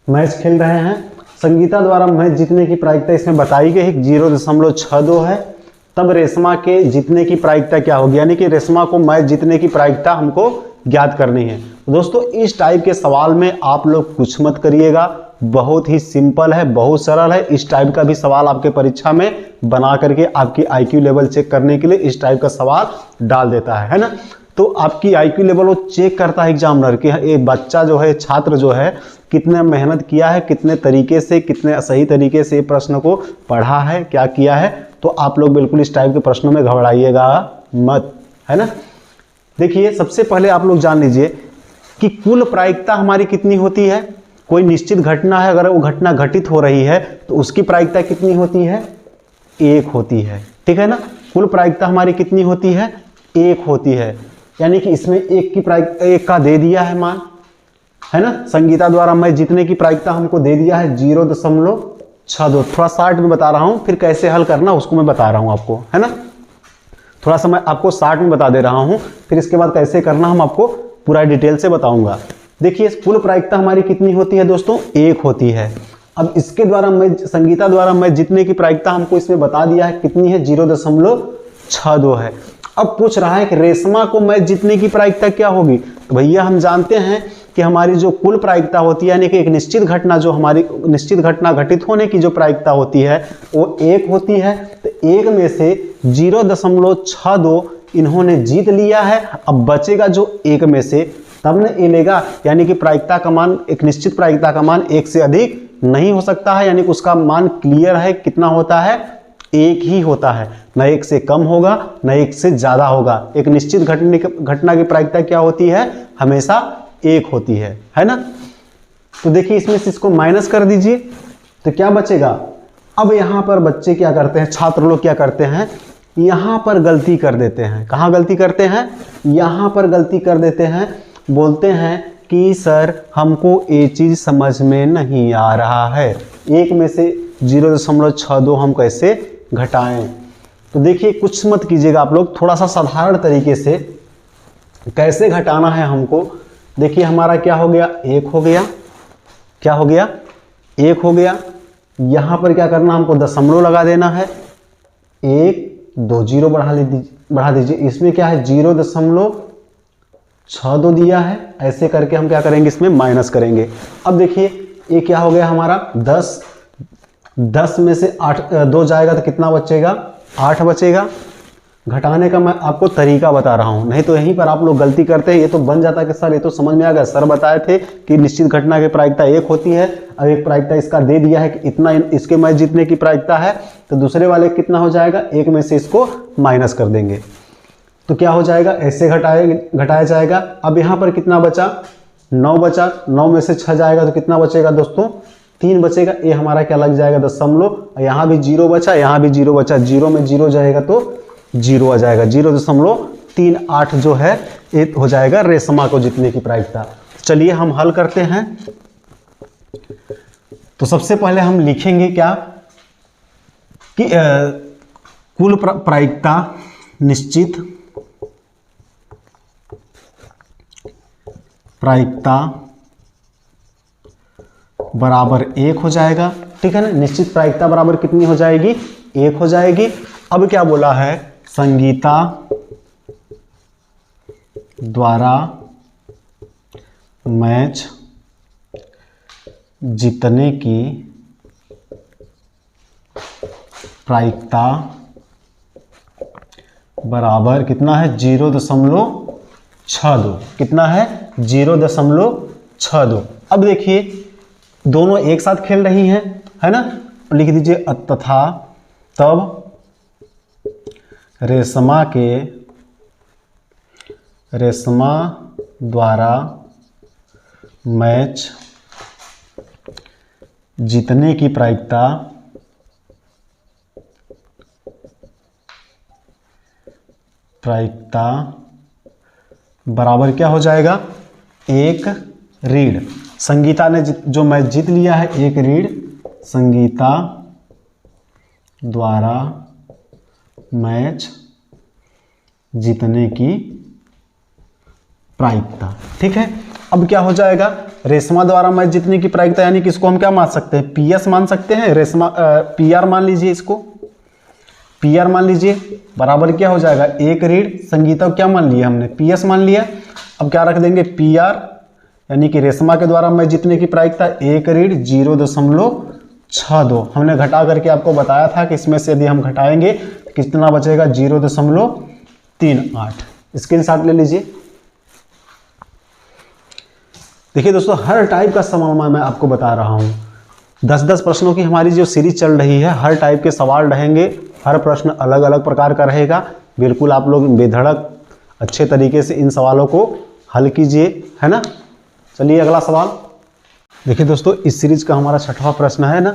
मैच खेल रहे हैं। संगीता द्वारा मैच जीतने की प्रायिकता इसमें बताई गई है 0.62 है। तब रेशमा के जीतने की प्रायिकता क्या होगी, यानी कि रेशमा को मैच जीतने की प्रायिकता हमको ज्ञात करनी है। दोस्तों इस टाइप के सवाल में आप लोग कुछ मत करिएगा, बहुत ही सिंपल है, बहुत सरल है। इस टाइप का भी सवाल आपके परीक्षा में बना करके आपकी IQ लेवल चेक करने के लिए इस टाइप का सवाल डाल देता है ना। तो आपकी IQ लेवल वो चेक करता है एग्जामिनर कि ये बच्चा जो है, छात्र जो है कितने मेहनत किया है, कितने तरीके से, कितने सही तरीके से प्रश्न को पढ़ा है, क्या किया है। तो आप लोग बिल्कुल इस टाइप के प्रश्नों में घबराइएगा मत, है ना। देखिए सबसे पहले आप लोग जान लीजिए कि कुल प्रायिकता हमारी कितनी होती है। कोई निश्चित घटना है, अगर वो घटना घटित हो रही है तो उसकी प्रायिकता कितनी होती है, 1 होती है। ठीक है ना, कुल प्रायिकता हमारी कितनी होती है, 1 होती है। यानी कि इसमें 1 की प्रायिकता 1 का दे दिया है मान, है ना। संगीता द्वारा मैच जीतने की प्रायिकता हमको दे दिया है 0.62। थोड़ा शार्ट में बता रहा हूं, फिर कैसे हल करना उसको मैं बता रहा हूं आपको, है ना। थोड़ा सा मैं आपको शार्ट में बता दे रहा हूं, फिर इसके बाद कैसे करना हम आपको पूरा डिटेल से बताऊंगा। देखिए कुल प्रायिकता हमारी कितनी होती है दोस्तों, 1 होती है। अब इसके द्वारा मैच, संगीता द्वारा मैच जीतने की प्रायिकता हमको इसमें बता दिया है कितनी है, 0.62 है। अब पूछ रहा है कि रेशमा को मैच जीतने की प्रायिकता क्या होगी। तो भैया हम जानते हैं कि हमारी जो कुल प्रायिकता होती है, यानी कि एक निश्चित घटना, जो हमारी निश्चित घटना घटित होने की जो प्रायिकता होती है वो 1 होती है। तो 1 में से 0.62 इन्होंने जीत लिया है। अब बचेगा जो 1 में से, तब न ये लेगा, यानी कि प्रायिकता का मान, एक निश्चित प्रायिकता का मान 1 से अधिक नहीं हो सकता है, यानी कि उसका मान क्लियर है, कितना होता है, 1 ही होता है। न 1 से कम होगा न 1 से ज्यादा होगा। एक निश्चित घटना की प्रायिकता क्या होती है, हमेशा 1 होती है ना। तो देखिए इसमें से इसको माइनस कर दीजिए तो क्या बचेगा। अब यहां पर बच्चे क्या करते हैं, छात्र लोग क्या करते हैं, यहां पर गलती कर देते हैं। कहां गलती करते हैं, यहां पर गलती कर देते हैं। बोलते हैं कि सर हमको ये चीज समझ में नहीं आ रहा है, 1 में से 0.62 हम कैसे घटाएं। तो देखिए कुछ मत कीजिएगा आप लोग, थोड़ा सा साधारण तरीके से कैसे घटाना है हमको। देखिए हमारा क्या हो गया, 1 हो गया, क्या हो गया, 1 हो गया। यहां पर क्या करना, हमको दशमलव लगा देना है, 1 2 0 बढ़ा दीजिए। इसमें क्या है, 0.62 दिया है। ऐसे करके हम क्या करेंगे, इसमें माइनस करेंगे। अब देखिए ये क्या हो गया हमारा, 10 में से 8 2 जाएगा तो कितना बचेगा, 8 बचेगा। घटाने का मैं आपको तरीका बता रहा हूं, नहीं तो यहीं पर आप लोग गलती करते हैं। ये तो बन जाता है कि सर ये तो समझ में आ गया, सर बताए थे कि निश्चित घटना की प्रायिकता 1 होती है। अब एक प्रायिकता इसका दे दिया है कि इतना इसके मैच जीतने की प्रायिकता है, तो दूसरे वाले कितना हो जाएगा, 1 में से इसको माइनस कर देंगे तो क्या हो जाएगा, ऐसे घटाया जाएगा। अब यहाँ पर कितना बचा, 9 बचा, 9 में से 6 जाएगा तो कितना बचेगा दोस्तों, 3 बचेगा। ये हमारा क्या लग जाएगा, दशमलव। यहाँ भी 0 बचा, यहाँ भी 0 बचा, 0 में 0 जाएगा तो 0 आ जाएगा। 0.38 जो है ये हो जाएगा रेशमा को जीतने की प्रायिकता। चलिए हम हल करते हैं। तो सबसे पहले हम लिखेंगे क्या कि कुल प्रायिकता निश्चित प्रायिकता बराबर 1 हो जाएगा, ठीक है ना। निश्चित प्रायिकता बराबर कितनी हो जाएगी, 1 हो जाएगी। अब क्या बोला है, संगीता द्वारा मैच जीतने की प्रायिकता बराबर कितना है, 0.62। कितना है, 0.62। अब देखिए दोनों एक साथ खेल रही हैं, है ना। लिख दीजिए तथा तब रेशमा द्वारा मैच जीतने की प्रायिकता बराबर क्या हो जाएगा, 1 रीड। संगीता ने जो मैच जीत लिया है, 1 रीड संगीता द्वारा मैच जीतने की प्रायिकता, ठीक है। अब क्या हो जाएगा, रेशमा द्वारा मैच जीतने की प्रायिकता यानी कि इसको हम क्या मान सकते हैं, पीएस मान सकते हैं। रेशमा पीआर मान लीजिए, इसको पीआर मान लीजिए। बराबर क्या हो जाएगा, 1 रीड संगीता क्या मान लिया हमने, पीएस मान लिया। अब क्या रख देंगे, पीआर यानी कि रेशमा के द्वारा मैच जीतने की प्रायिकता 1 रीड 0.62। हमने घटा करके आपको बताया था कि इसमें से यदि हम घटाएंगे कितना बचेगा, 0.38। स्क्रीनशॉट ले लीजिए। देखिए दोस्तों, हर टाइप का सवाल मैं आपको बता रहा हूँ। 10-10 प्रश्नों की हमारी जो सीरीज चल रही है, हर टाइप के सवाल रहेंगे, हर प्रश्न अलग अलग प्रकार का रहेगा। बिल्कुल आप लोग बेधड़क अच्छे तरीके से इन सवालों को हल कीजिए, है ना। चलिए अगला सवाल देखिए दोस्तों, इस सीरीज का हमारा 6वां प्रश्न है ना।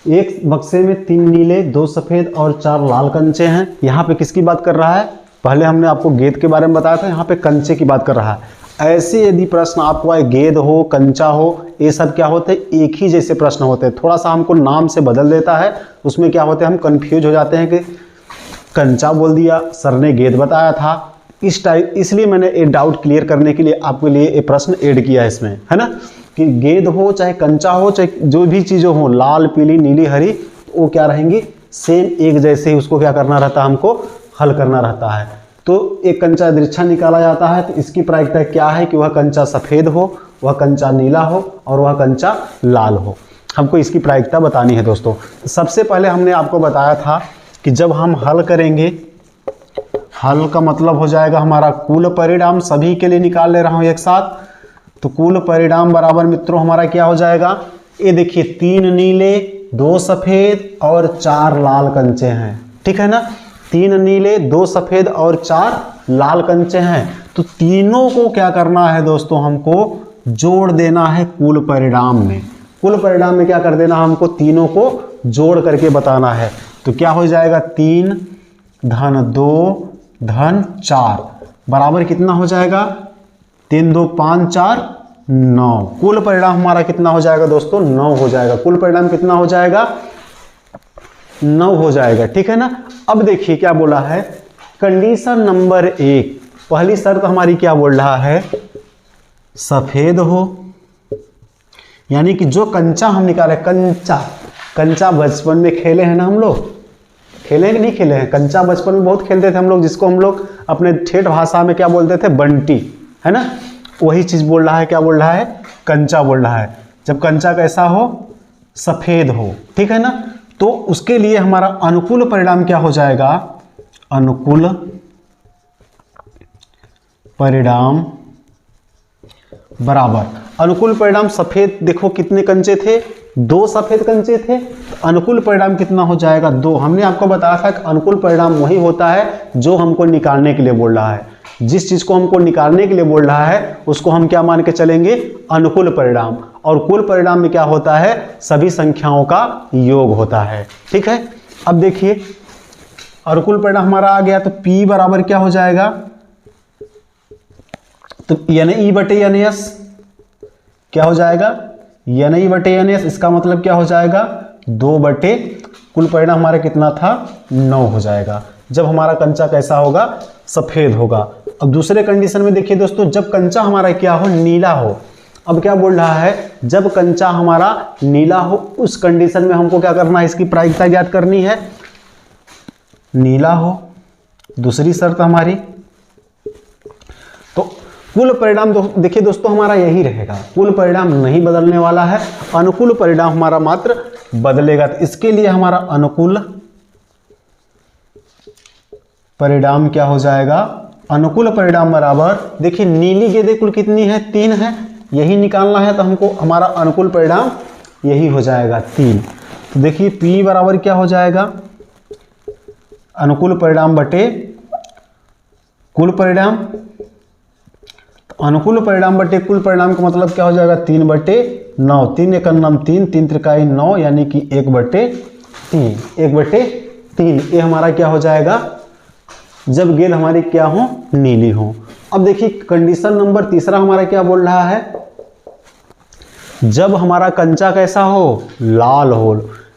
एक बक्से में 3 नीले, 2 सफ़ेद और 4 लाल कंचे हैं। यहाँ पे किसकी बात कर रहा है, पहले हमने आपको गेंद के बारे में बताया था, यहाँ पे कंचे की बात कर रहा है। ऐसे यदि प्रश्न आपको आए, गेंद हो, कंचा हो, ये सब क्या होते हैं, एक ही जैसे प्रश्न होते हैं। थोड़ा सा हमको नाम से बदल देता है, उसमें क्या होते हैं, हम कंफ्यूज हो जाते हैं कि कंचा बोल दिया, सर ने गेंद बताया था। इसलिए मैंने ये डाउट क्लियर करने के लिए आपके लिए ये प्रश्न ऐड किया है इसमें, है ना। कि गेंद हो चाहे कंचा हो, चाहे जो भी चीज़ें हो, लाल पीली नीली हरी, वो क्या रहेंगी, सेम एक जैसे ही उसको क्या करना रहता है, हमको हल करना रहता है। तो एक कंचा दृच्छा निकाला जाता है, तो इसकी प्रायिकता क्या है कि वह कंचा सफ़ेद हो, वह कंचा नीला हो और वह कंचा लाल हो। हमको इसकी प्रायिकता बतानी है दोस्तों। सबसे पहले हमने आपको बताया था कि जब हम हल करेंगे, हल का मतलब हो जाएगा हमारा कुल परिणाम, सभी के लिए निकाल ले रहा हूँ एक साथ। तो कुल परिणाम बराबर मित्रों हमारा क्या हो जाएगा, ये देखिए 3 नीले, 2 सफ़ेद और 4 लाल कंचे हैं, ठीक है ना। 3 नीले, 2 सफ़ेद और 4 लाल कंचे हैं। तो तीनों को क्या करना है दोस्तों, हमको जोड़ देना है कुल परिणाम में। कुल परिणाम में क्या कर देना, हमको तीनों को जोड़ करके बताना है। तो क्या हो जाएगा, 3 धन 2 धन 4 बराबर कितना हो जाएगा, 3 2 5 4 9। कुल परिणाम हमारा कितना हो जाएगा दोस्तों, 9 हो जाएगा। कुल परिणाम कितना हो जाएगा, 9 हो जाएगा, ठीक है ना। अब देखिए क्या बोला है, कंडीशन नंबर 1, पहली शर्त हमारी क्या बोल रहा है, सफ़ेद हो, यानी कि जो कंचा हम निकाले, कंचा बचपन में खेले हैं ना हम लोग, खेले हैं कि नहीं खेले हैं, कंचा बचपन में बहुत खेलते थे हम लोग, जिसको हम लोग अपने ठेठ भाषा में क्या बोलते थे, बंटी, है ना। वही चीज़ बोल रहा है, क्या बोल रहा है, कंचा बोल रहा है। जब कंचा कैसा हो, सफ़ेद हो, ठीक है ना। तो उसके लिए हमारा अनुकूल परिणाम क्या हो जाएगा, अनुकूल परिणाम बराबर, अनुकूल परिणाम सफेद, देखो कितने कंचे थे, 2 सफेद कंचे थे, तो अनुकूल परिणाम कितना हो जाएगा 2। हमने आपको बताया था कि अनुकूल परिणाम वही होता है जो हमको निकालने के लिए बोल रहा है, जिस चीज को हमको निकालने के लिए बोल रहा है उसको हम क्या मान के चलेंगे, अनुकूल परिणाम। और कुल परिणाम में क्या होता है, सभी संख्याओं का योग होता है। ठीक है, अब देखिए अनुकूल परिणाम हमारा आ गया, तो P बराबर क्या हो जाएगा, तो एन ई बटे एन एस क्या हो जाएगा, एन ई बटे एन एस, इसका मतलब क्या हो जाएगा 2 बटे कुल परिणाम हमारा कितना था 9 हो जाएगा, जब हमारा कंचा कैसा होगा, सफेद होगा। अब दूसरे कंडीशन में देखिए दोस्तों, जब कंचा हमारा क्या हो, नीला हो। अब क्या बोल रहा है, जब कंचा हमारा नीला हो, उस कंडीशन में हमको क्या करना है, इसकी प्रायिकता ज्ञात करनी है, नीला हो, दूसरी शर्त हमारी। तो कुल परिणाम देखिए दोस्तों हमारा यही रहेगा, कुल परिणाम नहीं बदलने वाला है, अनुकूल परिणाम हमारा मात्र बदलेगा। तो इसके लिए हमारा अनुकूल परिणाम क्या हो जाएगा, अनुकूल परिणाम बराबर, देखिए नीली गेंदें कुल कितनी है, 3 है, यही निकालना है, तो हमको हमारा अनुकूल परिणाम यही हो जाएगा 3। तो देखिए P बराबर क्या हो जाएगा, अनुकूल परिणाम बटे कुल परिणाम। तो अनुकूल परिणाम बटे कुल परिणाम का मतलब क्या हो जाएगा, 3 बटे 9, 3 एक नाम 3, 3 त्रिकाई 9, यानी कि 1 बटे 3, 1 बटे 3। ये हमारा क्या हो जाएगा, जब गेंद हमारी क्या हो, नीली हो। अब देखिए कंडीशन नंबर तीसरा हमारा क्या बोल रहा है, जब हमारा कंचा कैसा हो, लाल हो,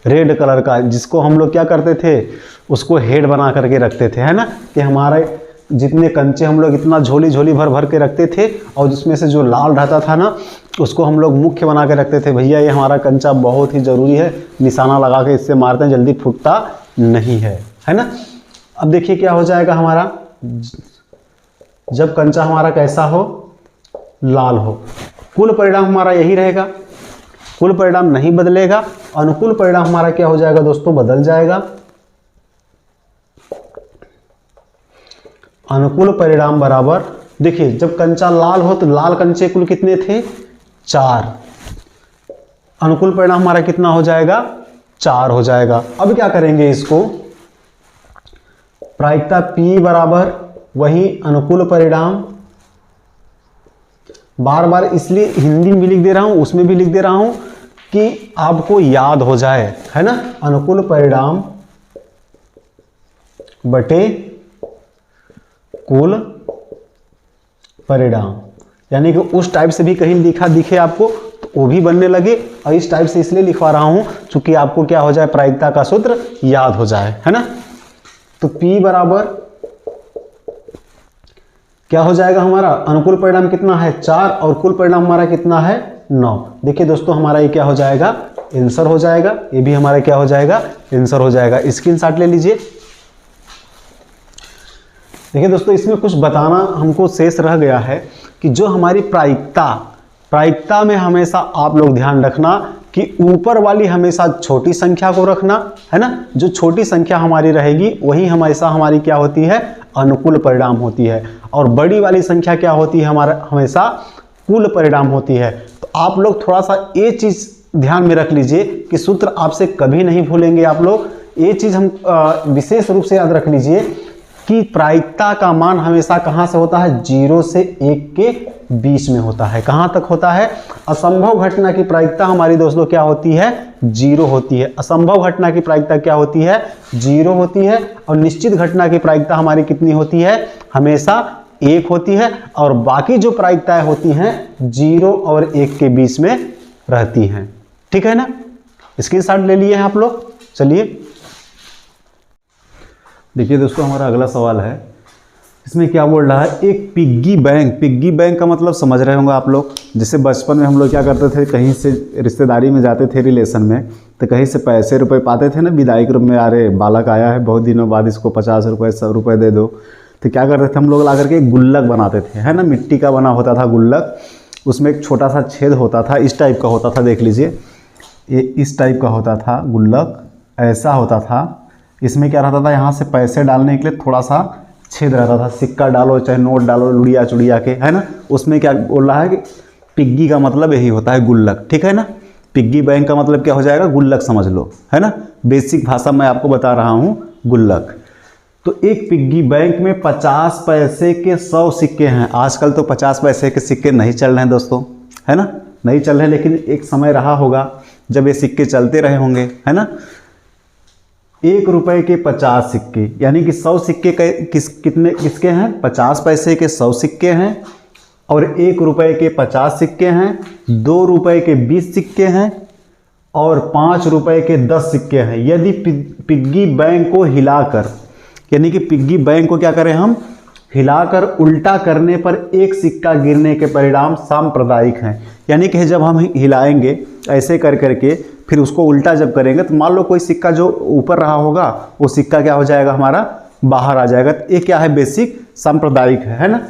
रेड कलर का, जिसको हम लोग क्या करते थे, उसको हेड बना करके रखते थे, है ना, कि हमारे जितने कंचे हम लोग इतना झोली झोली भर भर के रखते थे, और जिसमें से जो लाल रहता था ना, उसको हम लोग मुख्य बना के रखते थे। भैया ये हमारा कंचा बहुत ही ज़रूरी है, निशाना लगा के इससे मारते हैं, जल्दी फूटता नहीं है ना। अब देखिए क्या हो जाएगा हमारा, जब कंचा हमारा कैसा हो, लाल हो, कुल परिणाम हमारा यही रहेगा, कुल परिणाम नहीं बदलेगा, अनुकूल परिणाम हमारा क्या हो जाएगा दोस्तों, बदल जाएगा। अनुकूल परिणाम बराबर, देखिए जब कंचा लाल हो तो लाल कंचे कुल कितने थे, 4, अनुकूल परिणाम हमारा कितना हो जाएगा, 4 हो जाएगा। अब क्या करेंगे, इसको प्रायिकता P बराबर वही अनुकूल परिणाम, बार बार इसलिए हिंदी में भी लिख दे रहा हूं, उसमें भी लिख दे रहा हूं कि आपको याद हो जाए, है ना, अनुकूल परिणाम बटे कुल परिणाम, यानी कि उस टाइप से भी कहीं लिखा दिखे आपको तो वो भी बनने लगे, और इस टाइप से इसलिए लिखवा रहा हूं क्योंकि आपको क्या हो जाए, प्रायिकता का सूत्र याद हो जाए, है ना। तो P बराबर क्या हो जाएगा हमारा, अनुकूल परिणाम कितना है 4, और कुल परिणाम हमारा कितना है 9। देखिए दोस्तों हमारा ये क्या हो जाएगा, आंसर हो जाएगा, ये भी हमारा क्या हो जाएगा, आंसर हो जाएगा। स्क्रीनशॉट ले लीजिए। देखिए दोस्तों इसमें कुछ बताना हमको शेष रह गया है कि जो हमारी प्रायिकता में हमेशा आप लोग ध्यान रखना कि ऊपर वाली हमेशा छोटी संख्या को रखना, है ना, जो छोटी संख्या हमारी रहेगी वही हमेशा हमारी क्या होती है, अनुकूल परिणाम होती है, और बड़ी वाली संख्या क्या होती है, हमारा हमेशा कुल परिणाम होती है। तो आप लोग थोड़ा सा ये चीज़ ध्यान में रख लीजिए कि सूत्र आपसे कभी नहीं भूलेंगे आप लोग, ये चीज़ हम विशेष रूप से याद रख लीजिए कि प्रायिकता का मान हमेशा कहाँ से होता है, 0 से 1 के बीच में होता है। कहाँ तक होता है, असंभव घटना की प्रायिकता हमारी दोस्तों क्या होती है, 0 होती है। असंभव घटना की प्रायिकता क्या होती है, 0 होती है, और निश्चित घटना की प्रायिकता हमारी कितनी होती है, हमेशा 1 होती है, और बाकी जो प्रायिकताएं होती हैं 0 और 1 के बीच में रहती हैं। ठीक है ना, स्क्रीनशॉट ले लिए हैं आप लोग। चलिए देखिए दोस्तों हमारा अगला सवाल है, इसमें क्या बोल रहा है, एक पिग्गी बैंक का मतलब समझ रहे होंगे आप लोग। जैसे बचपन में हम लोग क्या करते थे, कहीं से रिश्तेदारी में जाते थे रिलेशन में, तो कहीं से पैसे रुपए पाते थे ना विदाई के रूप में, अरे बालक आया है बहुत दिनों बाद, इसको 50 रुपये 100 रुपये दे दो। तो क्या करते थे हम लोग, ला करके एक गुल्लक बनाते थे, है ना, मिट्टी का बना होता था गुल्लक, उसमें एक छोटा सा छेद होता था, इस टाइप का होता था, देख लीजिए ये इस टाइप का होता था गुल्लक, ऐसा होता था, इसमें क्या रहता था, यहाँ से पैसे डालने के लिए थोड़ा सा छेद रहता था, सिक्का डालो चाहे नोट डालो लुड़िया चुड़िया के, है ना। उसमें क्या बोल रहा है कि पिग्गी का मतलब यही होता है गुल्लक, ठीक है ना। पिग्गी बैंक का मतलब क्या हो जाएगा, गुल्लक समझ लो, है ना। बेसिक भाषा मैं आपको बता रहा हूँ, गुल्लक। तो एक पिग्गी बैंक में 50 पैसे के 100 सिक्के हैं। आजकल तो 50 पैसे के सिक्के नहीं चल रहे हैं दोस्तों, है ना, नहीं चल रहे हैं, लेकिन एक समय रहा होगा जब ये सिक्के चलते रहे होंगे, है ना। 1 रुपए के 50 सिक्के, यानी कि 100 सिक्के किसके हैं, 50 पैसे के 100 सिक्के हैं, और 1 रुपए के 50 सिक्के हैं, 2 रुपए के 20 सिक्के हैं, और 5 रुपए के 10 सिक्के हैं। यदि पिग्गी बैंक को हिलाकर, यानी कि पिग्गी बैंक को क्या करें हम, हिलाकर उल्टा करने पर एक सिक्का गिरने के परिणाम सांप्रदायिक हैं। यानी कि जब हम हिलाएंगे ऐसे कर करके फिर उसको उल्टा जब करेंगे तो मान लो कोई सिक्का जो ऊपर रहा होगा वो सिक्का क्या हो जाएगा, हमारा बाहर आ जाएगा। तो ये क्या है, बेसिक सांप्रदायिक है ना।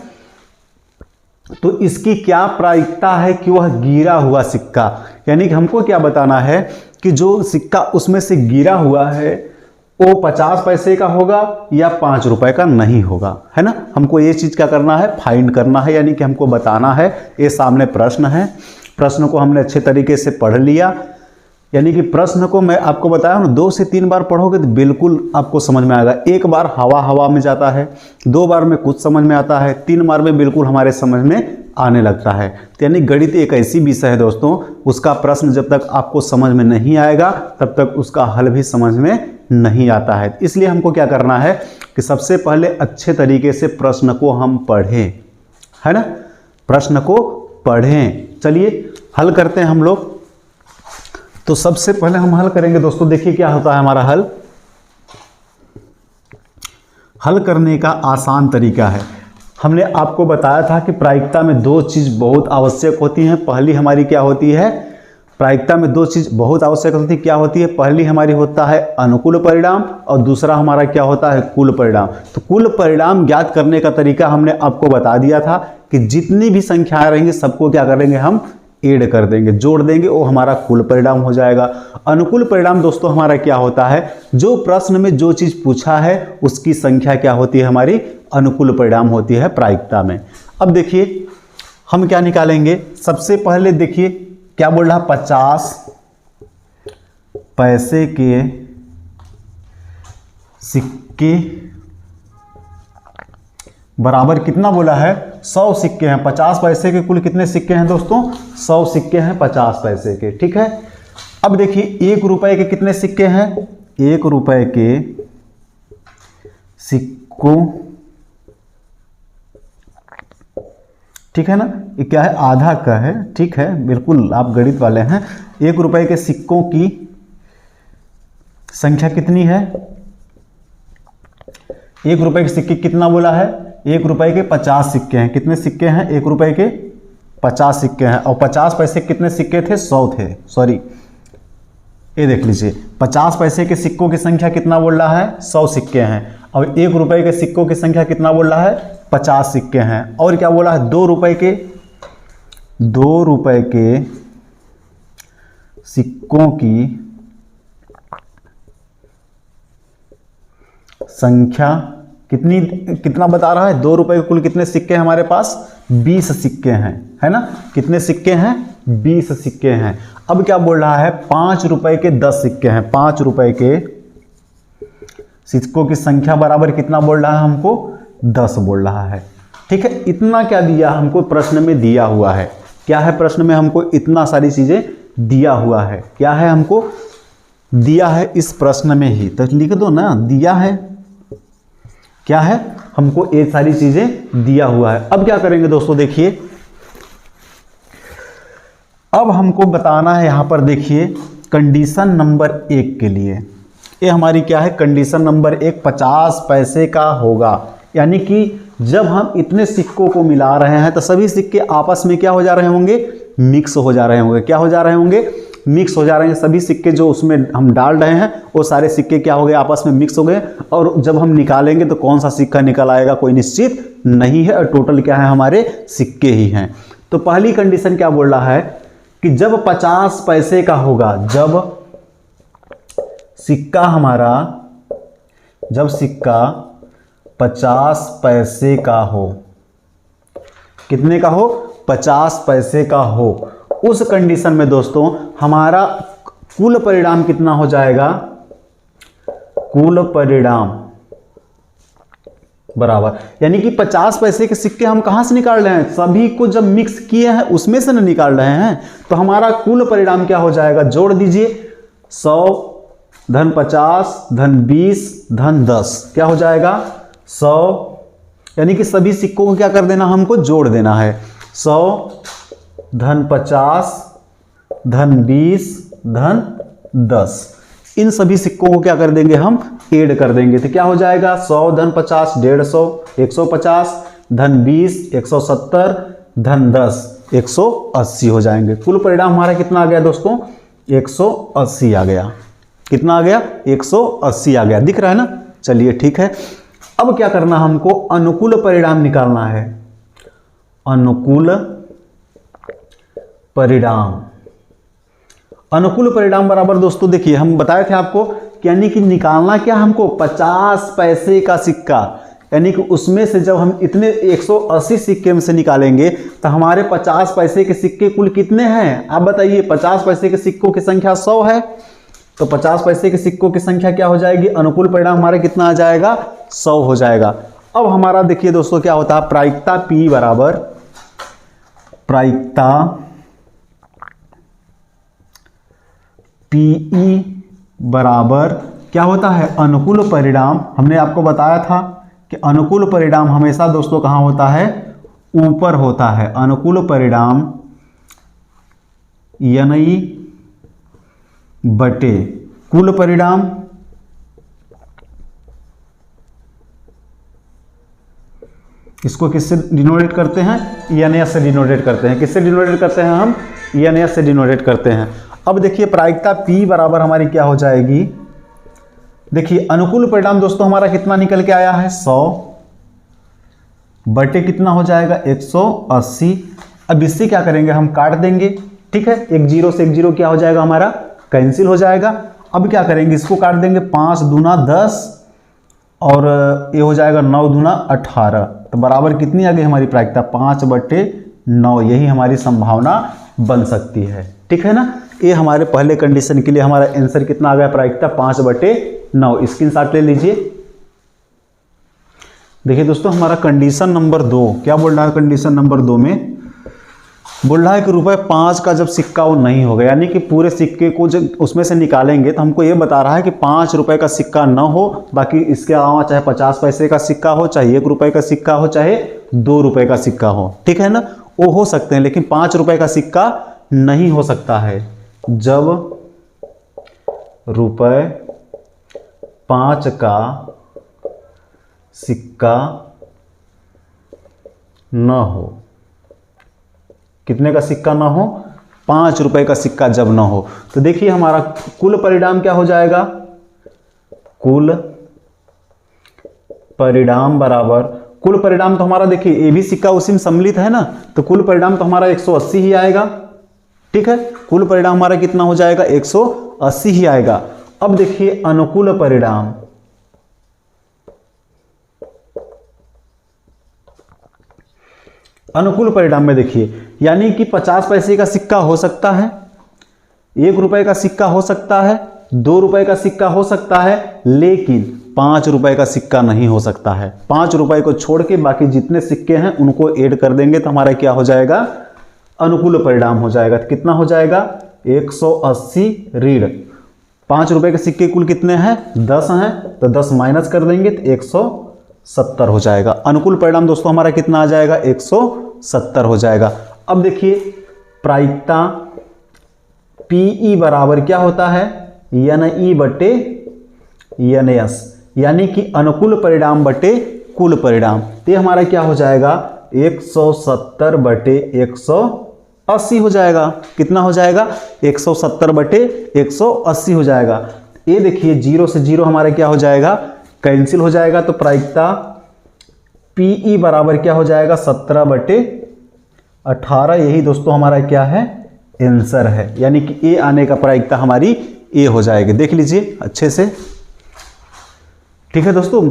तो इसकी क्या प्रायिकता है कि वह गिरा हुआ सिक्का, यानी कि हमको क्या बताना है कि जो सिक्का उसमें से गिरा हुआ है वो 50 पैसे का होगा या 5 रुपए का नहीं होगा, है ना। हमको ये चीज़ क्या करना है, फाइंड करना है, यानी कि हमको बताना है। ये सामने प्रश्न है, प्रश्न को हमने अच्छे तरीके से पढ़ लिया, यानी कि प्रश्न को मैं आपको बताया हूँ 2 से 3 बार पढ़ोगे तो बिल्कुल आपको समझ में आएगा। 1 बार हवा में जाता है, 2 बार में कुछ समझ में आता है, 3 बार में बिल्कुल हमारे समझ में आने लगता है। तो यानी गणित एक ऐसी विषय है दोस्तों, उसका प्रश्न जब तक आपको समझ में नहीं आएगा तब तक उसका हल भी समझ में नहीं आता है। इसलिए हमको क्या करना है कि सबसे पहले अच्छे तरीके से प्रश्न को हम पढ़ें, है ना, प्रश्न को पढ़ें। चलिए हल करते हैं हम लोग। तो सबसे पहले हम हल करेंगे दोस्तों, देखिए क्या होता है हमारा हल करने का आसान तरीका है। हमने आपको बताया था कि प्रायिकता में 2 चीज़ बहुत आवश्यक होती हैं। पहली हमारी क्या होती है, प्रायिकता में 2 चीज़ बहुत आवश्यक होती है। क्या होती है, पहली हमारी होता है अनुकूल परिणाम और दूसरा हमारा क्या होता है, कुल परिणाम। तो कुल परिणाम ज्ञात करने का तरीका हमने आपको बता दिया था कि जितनी भी संख्याएं रहेंगी सबको क्या करेंगे, हम ऐड कर देंगे, जोड़ देंगे, वो हमारा कुल परिणाम हो जाएगा। अनुकूल परिणाम दोस्तों हमारा क्या होता है, जो प्रश्न में जो चीज़ पूछा है उसकी संख्या क्या होती है, हमारी अनुकूल परिणाम होती है प्रायिकता में। अब देखिए हम क्या निकालेंगे, सबसे पहले देखिए क्या बोल रहा, 50 पैसे के सिक्के बराबर कितना बोला है, 100 सिक्के हैं। 50 पैसे के कुल कितने सिक्के हैं दोस्तों, 100 सिक्के हैं 50 पैसे के, ठीक है। अब देखिए 1 रुपए के कितने सिक्के हैं, 1 रुपए के सिक्कों, ठीक है ना, ये क्या है, आधा का है, ठीक है, बिल्कुल आप गणित वाले हैं। 1 रुपए के सिक्कों की संख्या कितनी है, 1 रुपए के सिक्के कितना बोला है, 1 रुपए के 50 सिक्के हैं। कितने सिक्के हैं, 1 रुपए के 50 सिक्के हैं। और 50 पैसे कितने सिक्के थे, 100 थे, सॉरी ये देख लीजिए 50 पैसे के सिक्कों की संख्या कितना बोल रहा है, 100 सिक्के हैं। और 1 रुपए के सिक्कों की संख्या कितना बोल रहा है, 50 सिक्के हैं। और क्या बोला है, 2 रुपए के सिक्कों की संख्या कितना बता रहा है, 2 रुपए के कुल कितने सिक्के हैं हमारे पास, 20 सिक्के हैं, है ना। कितने सिक्के हैं, 20 सिक्के हैं। अब क्या बोल रहा है, 5 रुपए के 10 सिक्के हैं। 5 रुपए के सिक्कों की संख्या बराबर कितना बोल रहा है हमको, 10 बोल रहा है, ठीक है। इतना क्या दिया हमको प्रश्न में दिया हुआ है, क्या है प्रश्न में हमको इतना सारी चीजें दिया हुआ है, क्या है हमको दिया है इस प्रश्न में ही, तो लिख दो ना, दिया है, क्या है, हमको ये सारी चीजें दिया हुआ है। अब क्या करेंगे दोस्तों, देखिए अब हमको बताना है यहां पर, देखिए कंडीशन नंबर 1 के लिए, ये हमारी क्या है, कंडीशन नंबर 1 50 पैसे का होगा। यानी कि जब हम इतने सिक्कों को मिला रहे हैं तो सभी सिक्के आपस में क्या हो जा रहे होंगे, मिक्स हो जा रहे होंगे। क्या हो जा रहे होंगे, मिक्स हो जा रहे हैं। सभी सिक्के जो उसमें हम डाल रहे हैं वो सारे सिक्के क्या हो गए, आपस में मिक्स हो गए। और जब हम निकालेंगे तो कौन सा सिक्का निकल आएगा कोई निश्चित नहीं है, और टोटल क्या है, हमारे सिक्के ही हैं। तो पहली कंडीशन क्या बोल रहा है कि जब 50 पैसे का होगा, जब सिक्का हमारा जब सिक्का 50 पैसे का हो, कितने का हो? 50 पैसे का हो, उस कंडीशन में दोस्तों हमारा कुल परिणाम कितना हो जाएगा? कुल परिणाम बराबर, यानी कि 50 पैसे के सिक्के हम कहां से निकाल रहे हैं? सभी को जब मिक्स किए हैं उसमें से ना निकाल रहे हैं। तो हमारा कुल परिणाम क्या हो जाएगा? जोड़ दीजिए, 100 धन 50 धन 20 धन 10, क्या हो जाएगा? 100, यानी कि सभी सिक्कों को क्या कर देना? हमको जोड़ देना है। 100 धन 50 धन 20 धन 10, इन सभी सिक्कों को क्या कर देंगे? हम ऐड कर देंगे। तो क्या हो जाएगा? 100 धन 50 150, 150 धन 20 170 धन 10 180 हो जाएंगे। कुल परिणाम हमारा कितना आ गया दोस्तों? 180 आ गया। कितना आ गया? 180 आ गया। दिख रहा है ना? चलिए ठीक है। अब क्या करना हमको? अनुकूल परिणाम निकालना है। अनुकूल परिणाम, अनुकूल परिणाम बराबर दोस्तों देखिए, हम बताए थे आपको कि यानी कि निकालना क्या हमको? 50 पैसे का सिक्का, यानी कि उसमें से जब हम इतने 180 सिक्के में से निकालेंगे तो हमारे 50 पैसे के सिक्के कुल कितने हैं? आप बताइए। 50 पैसे के सिक्कों की संख्या 100 है, तो 50 पैसे के सिक्कों की संख्या क्या हो जाएगी? अनुकूल परिणाम हमारा कितना आ जाएगा? 100 हो जाएगा। अब हमारा देखिए दोस्तों क्या होता है? प्रायिकता P बराबर, प्रायिकता PE बराबर क्या होता है? अनुकूल परिणाम। हमने आपको बताया था कि अनुकूल परिणाम हमेशा दोस्तों कहाँ होता है? ऊपर होता है। अनुकूल परिणाम NI बटे कुल परिणाम, इसको किससे डिनोटेट करते हैं? NS से डिनोटेट करते हैं। किससे डिनोटेट करते हैं हम? NS से डिनोटेट करते हैं। अब देखिए प्रायिकता P बराबर हमारी क्या हो जाएगी? देखिए अनुकूल परिणाम दोस्तों हमारा कितना निकल के आया है? 100 बटे कितना हो जाएगा? 180। अब इससे क्या करेंगे? हम काट देंगे। ठीक है, एक जीरो से एक जीरो क्या हो जाएगा? हमारा कैंसिल हो जाएगा। अब क्या करेंगे? इसको काट देंगे। 5 दूना 10 और ये हो जाएगा 9 दूना 18, तो बराबर कितनी आ गई हमारी प्रायिकता? 5 बटे 9। यही हमारी संभावना बन सकती है। ठीक है ना? ये हमारे पहले कंडीशन के लिए हमारा आंसर कितना आ गया? प्रायिकता 5 बटे 9। स्क्रीनशॉट ले लीजिए। देखिए दोस्तों हमारा कंडीशन नंबर 2 क्या बोल रहा है? कंडीशन नंबर 2 में बोल रहा है कि ₹5 का जब सिक्का वो नहीं होगा, यानी कि पूरे सिक्के को जब उसमें से निकालेंगे तो हमको ये बता रहा है कि ₹5 का सिक्का ना हो, बाकी इसके अलावा चाहे 50 पैसे का सिक्का हो, चाहे ₹1 का सिक्का हो, चाहे ₹2 का सिक्का हो। ठीक है ना? वो हो सकते हैं, लेकिन ₹5 का सिक्का नहीं हो सकता है। जब ₹5 का सिक्का न हो, कितने का सिक्का ना हो? ₹5 का सिक्का जब ना हो, तो देखिए हमारा कुल परिणाम क्या हो जाएगा? कुल परिणाम बराबर, कुल परिणाम तो हमारा देखिए ये भी सिक्का उसी में सम्मिलित है ना, तो कुल परिणाम तो हमारा 180 ही आएगा। ठीक है, कुल परिणाम हमारा कितना हो जाएगा? 180 ही आएगा। अब देखिए अनुकूल परिणाम, अनुकूल परिणाम में देखिए यानी कि 50 पैसे का सिक्का हो सकता है, ₹1 का सिक्का हो सकता है, ₹2 का सिक्का हो सकता है, लेकिन ₹5 का सिक्का नहीं हो सकता है। ₹5 को छोड़ के बाकी जितने सिक्के हैं उनको ऐड कर देंगे तो हमारा क्या हो जाएगा? अनुकूल परिणाम हो जाएगा। तो कितना हो जाएगा? 180 ऋण ₹5 के सिक्के कुल कितने हैं? 10 हैं, तो 10 माइनस कर देंगे तो 170 हो जाएगा। अनुकूल परिणाम दोस्तों हमारा कितना आ जाएगा? 170 हो जाएगा। अब देखिए प्रायिकता PE बराबर क्या होता है? NE बटे NS, यानी कि अनुकूल परिणाम बटे कुल परिणाम। ये हमारा क्या हो जाएगा? 170 बटे 180 हो जाएगा। कितना हो जाएगा? 170 बटे 180 हो जाएगा। ये देखिए जीरो से जीरो हमारा क्या हो जाएगा? कैंसिल हो जाएगा। तो प्रायिकता PE बराबर क्या हो जाएगा? 17 बटे 18। यही दोस्तों हमारा क्या है? आंसर है, यानी कि ए आने का प्रायिकता हमारी ए हो जाएगी। देख लीजिए अच्छे से। ठीक है दोस्तों,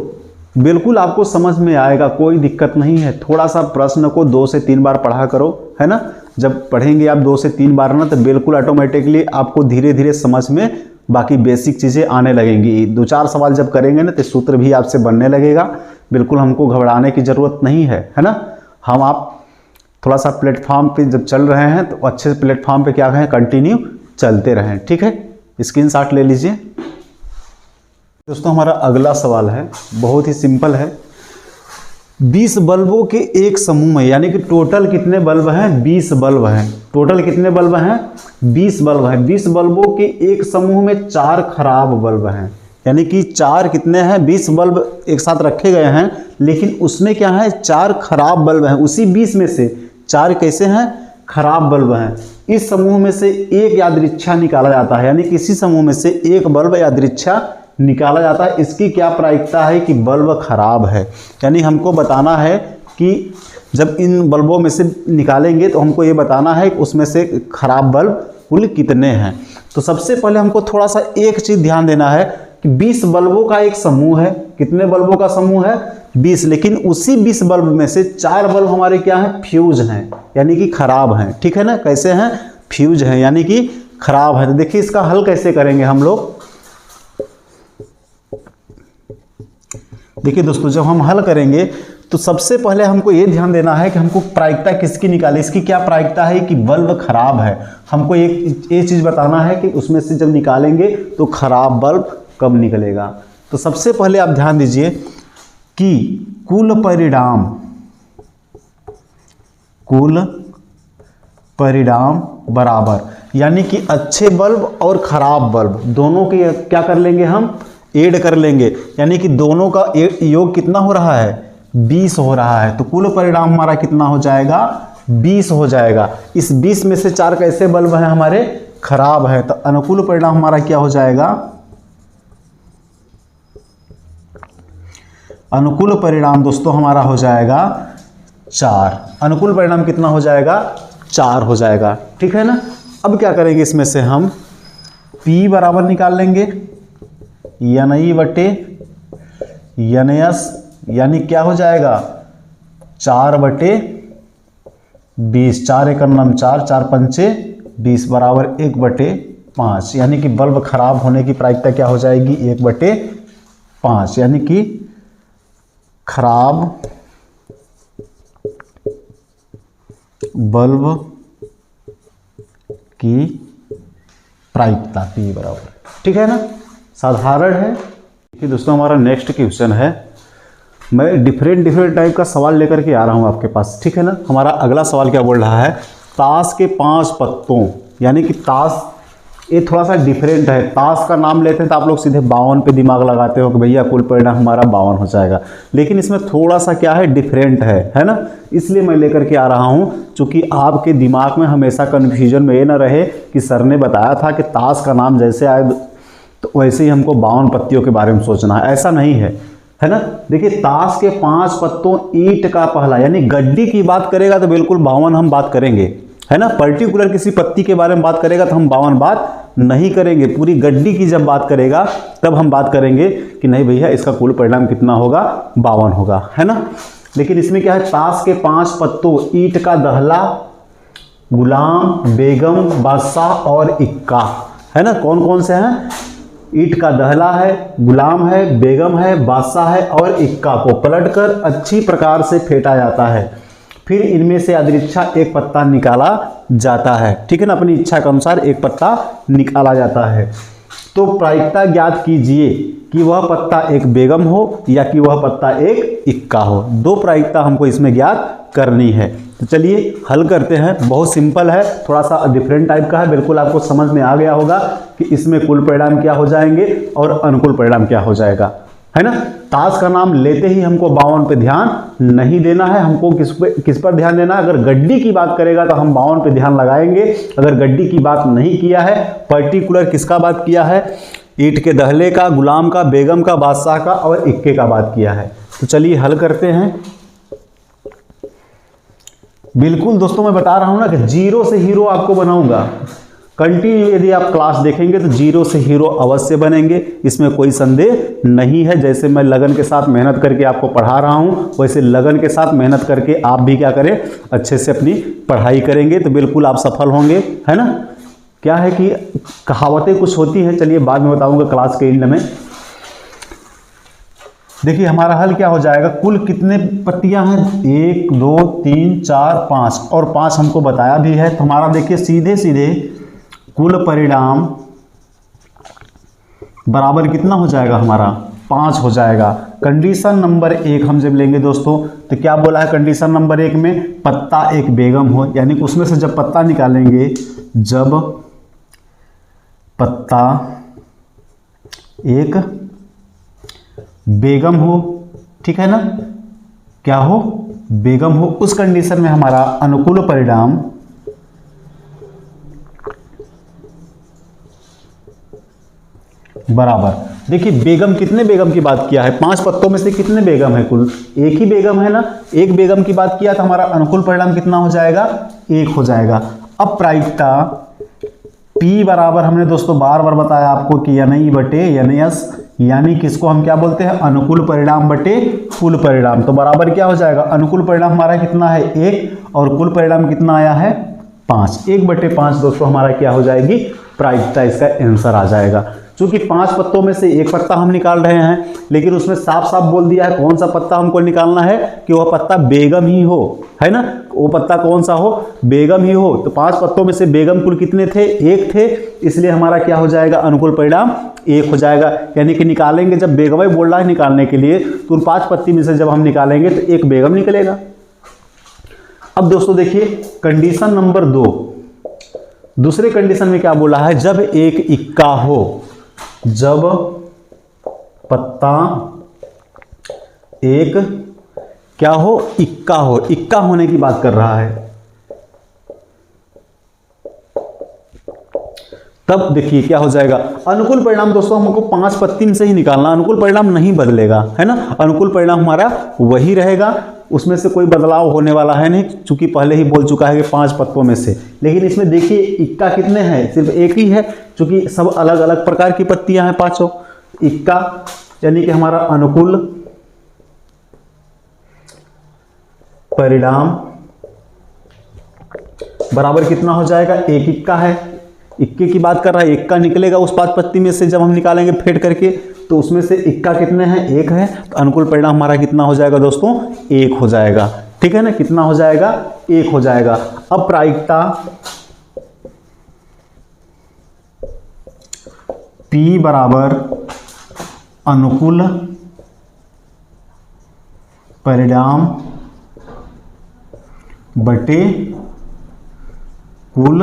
बिल्कुल आपको समझ में आएगा, कोई दिक्कत नहीं है। थोड़ा सा प्रश्न को 2 से 3 बार पढ़ा करो, है ना। जब पढ़ेंगे आप 2 से 3 बार ना, तो बिल्कुल ऑटोमेटिकली आपको धीरे धीरे समझ में बाकी बेसिक चीज़ें आने लगेंगी। 2-4 सवाल जब करेंगे ना, तो सूत्र भी आपसे बनने लगेगा। बिल्कुल हमको घबराने की ज़रूरत नहीं है ना। हम आप थोड़ा सा प्लेटफॉर्म पे जब चल रहे हैं तो अच्छे प्लेटफॉर्म पे क्या कहें, कंटिन्यू चलते रहें। ठीक है, स्क्रीनशॉट ले लीजिए। दोस्तों हमारा अगला सवाल है, बहुत ही सिंपल है। 20 बल्बों के एक समूह में, यानी कि टोटल कितने बल्ब हैं, 20 बल्ब हैं। टोटल कितने बल्ब हैं, 20 बल्ब हैं। 20 बल्बों के एक समूह में 4 खराब बल्ब हैं, यानी कि 4 कितने हैं, 20 बल्ब एक साथ रखे गए हैं, लेकिन उसमें क्या है, 4 खराब बल्ब हैं। उसी 20 में से 4 कैसे हैं, खराब बल्ब हैं। इस समूह में से एक यादृच्छा निकाला जाता है, यानी किसी समूह में से एक बल्ब यादृच्छा निकाला जाता है। इसकी क्या प्रायिकता है कि बल्ब खराब है। यानी हमको बताना है कि जब इन बल्बों में से निकालेंगे तो हमको ये बताना है कि उसमें से खराब बल्ब कुल कितने हैं। तो सबसे पहले हमको थोड़ा सा एक चीज़ ध्यान देना है कि 20 बल्बों का एक समूह है। कितने बल्बों का समूह है, 20। लेकिन उसी 20 बल्ब में से 4 बल्ब हमारे क्या हैं, फ्यूज हैं, यानी कि खराब हैं। ठीक है ना, कैसे हैं, फ्यूज हैं, यानी कि खराब है। तो देखिए इसका हल कैसे करेंगे हम लोग। देखिए दोस्तों, जब हम हल करेंगे तो सबसे पहले हमको ये ध्यान देना है कि हमको प्रायिकता किसकी निकाले। इसकी क्या प्रायिकता है कि बल्ब खराब है। हमको ये चीज़ बताना है कि उसमें से जब निकालेंगे तो खराब बल्ब कब निकलेगा। तो सबसे पहले आप ध्यान दीजिए कि कुल परिणाम बराबर, यानी कि अच्छे बल्ब और खराब बल्ब दोनों के क्या कर लेंगे, हम ऐड कर लेंगे। यानी कि दोनों का योग कितना हो रहा है, 20 हो रहा है। तो कुल परिणाम हमारा कितना हो जाएगा, 20 हो जाएगा। इस 20 में से 4 कैसे बल्ब हैं, हमारे खराब है। तो अनुकूल परिणाम हमारा क्या हो जाएगा, अनुकूल परिणाम दोस्तों हमारा हो जाएगा 4। अनुकूल परिणाम कितना हो जाएगा, 4 हो जाएगा। ठीक है ना। अब क्या करेंगे, इसमें से हम P बराबर निकाल लेंगे, NI बटे NS, यानी क्या हो जाएगा 4 बटे 20। 4 एकड़ 4, 4 पंचे 20 बराबर 1 बटे 5, यानी कि बल्ब खराब होने की प्रायिकता क्या हो जाएगी, 1 बटे 5, यानी कि खराब बल्ब की प्रायिकता P बराबर। ठीक है ना, साधारण है। कि दोस्तों हमारा नेक्स्ट क्वेश्चन है, मैं डिफरेंट टाइप का सवाल लेकर के आ रहा हूं आपके पास। ठीक है ना। हमारा अगला सवाल क्या बोल रहा है, ताश के 5 पत्तों, यानी कि ताश, ये थोड़ा सा डिफरेंट है। ताश का नाम लेते हैं तो आप लोग सीधे 52 पे दिमाग लगाते हो कि भैया कुल परिणाम हमारा 52 हो जाएगा, लेकिन इसमें थोड़ा सा क्या है, डिफरेंट है ना। इसलिए मैं लेकर के आ रहा हूँ, चूँकि आपके दिमाग में हमेशा कन्फ्यूजन में ये ना रहे कि सर ने बताया था कि ताश का नाम जैसे आए तो वैसे ही हमको 52 पत्तियों के बारे में सोचना है, ऐसा नहीं है ना। देखिए ताश के 5 पत्तों, ईंट का पहला, यानी गड्डी की बात करेगा तो बिल्कुल 52 हम बात करेंगे, है ना। पर्टिकुलर किसी पत्ती के बारे में बात करेगा तो हम 52 बात नहीं करेंगे। पूरी गड्डी की जब बात करेगा तब हम बात करेंगे कि नहीं भैया इसका कुल परिणाम कितना होगा, 52 होगा, है ना। लेकिन इसमें क्या है, ताश के 5 पत्तों, ईंट का दहला, गुलाम, बेगम, बादशाह और इक्का, है ना। कौन कौन से हैं, ईंट का दहला है, गुलाम है, बेगम है, बादशाह है और इक्का को पलटकर अच्छी प्रकार से फेंटा जाता है। फिर इनमें से यादृच्छा एक पत्ता निकाला जाता है। ठीक है ना, अपनी इच्छा के अनुसार एक पत्ता निकाला जाता है। तो प्रायिकता ज्ञात कीजिए कि वह पत्ता एक बेगम हो या कि वह पत्ता एक इक्का हो। 2 प्रायिकता हमको इसमें ज्ञात करनी है। तो चलिए हल करते हैं। बहुत सिंपल है, थोड़ा सा डिफरेंट टाइप का है। बिल्कुल आपको समझ में आ गया होगा कि इसमें कुल परिणाम क्या हो जाएंगे और अनुकूल परिणाम क्या हो जाएगा, है ना। ताश का नाम लेते ही हमको 52 पे ध्यान नहीं देना है। हमको किस पर ध्यान देना है, अगर गड्डी की बात करेगा तो हम 52 पे ध्यान लगाएंगे। अगर गड्डी की बात नहीं किया है, पर्टिकुलर किसका बात किया है, ईंट के दहले का, गुलाम का, बेगम का, बादशाह का और इक्के का बात किया है। तो चलिए हल करते हैं। बिल्कुल दोस्तों मैं बता रहा हूं ना कि जीरो से हीरो आपको बनाऊंगा। कंटिन्यू यदि आप क्लास देखेंगे तो जीरो से हीरो अवश्य बनेंगे, इसमें कोई संदेह नहीं है। जैसे मैं लगन के साथ मेहनत करके आपको पढ़ा रहा हूं, वैसे लगन के साथ मेहनत करके आप भी क्या करें, अच्छे से अपनी पढ़ाई करेंगे तो बिल्कुल आप सफल होंगे, है ना। क्या है कि कहावतें कुछ होती हैं, चलिए बाद में बताऊंगा क्लास के एंड में। देखिए हमारा हल क्या हो जाएगा, कुल कितने पत्तियां हैं, 1 2 3 4 5 और 5 हमको बताया भी है। तो हमारा देखिए सीधे सीधे कुल परिणाम बराबर कितना हो जाएगा, हमारा 5 हो जाएगा। कंडीशन नंबर 1 हम जब लेंगे दोस्तों तो क्या बोला है कंडीशन नंबर 1 में, पत्ता एक बेगम हो, यानी कि उसमें से जब पत्ता निकालेंगे, जब पत्ता एक बेगम हो, ठीक है ना, क्या हो, बेगम हो, उस कंडीशन में हमारा अनुकूल परिणाम बराबर। देखिए बेगम, कितने बेगम की बात किया है, 5 पत्तों में से कितने बेगम है, कुल एक ही बेगम है ना, एक बेगम की बात किया तो हमारा अनुकूल परिणाम कितना हो जाएगा, 1 हो जाएगा। अब प्रायिकता P बराबर, हमने दोस्तों बार बार बताया आपको कि NI बटे NS, यानी किसको हम क्या बोलते हैं, अनुकूल परिणाम बटे कुल परिणाम। तो बराबर क्या हो जाएगा, अनुकूल परिणाम हमारा कितना है 1 और कुल परिणाम कितना आया है 5, 1/5 दोस्तों हमारा क्या हो जाएगी, प्रायिकता, इसका आंसर आ जाएगा। क्योंकि 5 पत्तों में से एक पत्ता हम निकाल रहे हैं, लेकिन उसमें साफ साफ बोल दिया है कौन सा पत्ता हमको निकालना है, कि वह पत्ता बेगम ही हो, है ना, वो पत्ता कौन सा हो, बेगम ही हो। तो 5 पत्तों में से बेगम कुल कितने थे, 1 थे, इसलिए हमारा क्या हो जाएगा, अनुकूल परिणाम 1 हो जाएगा। यानी कि निकालेंगे, जब बेगम ही बोल रहा है निकालने के लिए, तो उन 5 पत्ती में से जब हम निकालेंगे तो एक बेगम निकलेगा। अब दोस्तों देखिए कंडीशन नंबर 2, दूसरे कंडीशन में क्या बोला है, जब एक इक्का हो, जब पत्ता एक क्या हो, इक्का हो, इक्का होने की बात कर रहा है। तब देखिए क्या हो जाएगा, अनुकूल परिणाम दोस्तों हमको 5 पत्ती में से ही निकालना, अनुकूल परिणाम नहीं बदलेगा, है ना, अनुकूल परिणाम हमारा वही रहेगा, उसमें से कोई बदलाव होने वाला है नहीं, चूंकि पहले ही बोल चुका है कि 5 पत्तों में से। लेकिन इसमें देखिए इक्का कितने हैं, सिर्फ एक ही है, क्योंकि सब अलग अलग प्रकार की पत्तियां हैं 5 इक्का, यानी कि हमारा अनुकूल परिणाम बराबर कितना हो जाएगा, 1 इक्का है, इक्के की बात कर रहा है, इक्का निकलेगा उस 5 पत्ती में से जब हम निकालेंगे फेंट करके, तो उसमें से इक्का कितने हैं, 1 है, तो अनुकूल परिणाम हमारा कितना हो जाएगा दोस्तों, 1 हो जाएगा, ठीक है ना, कितना हो जाएगा, 1 हो जाएगा। अब प्रायिकता P बराबर अनुकूल परिणाम बटे कुल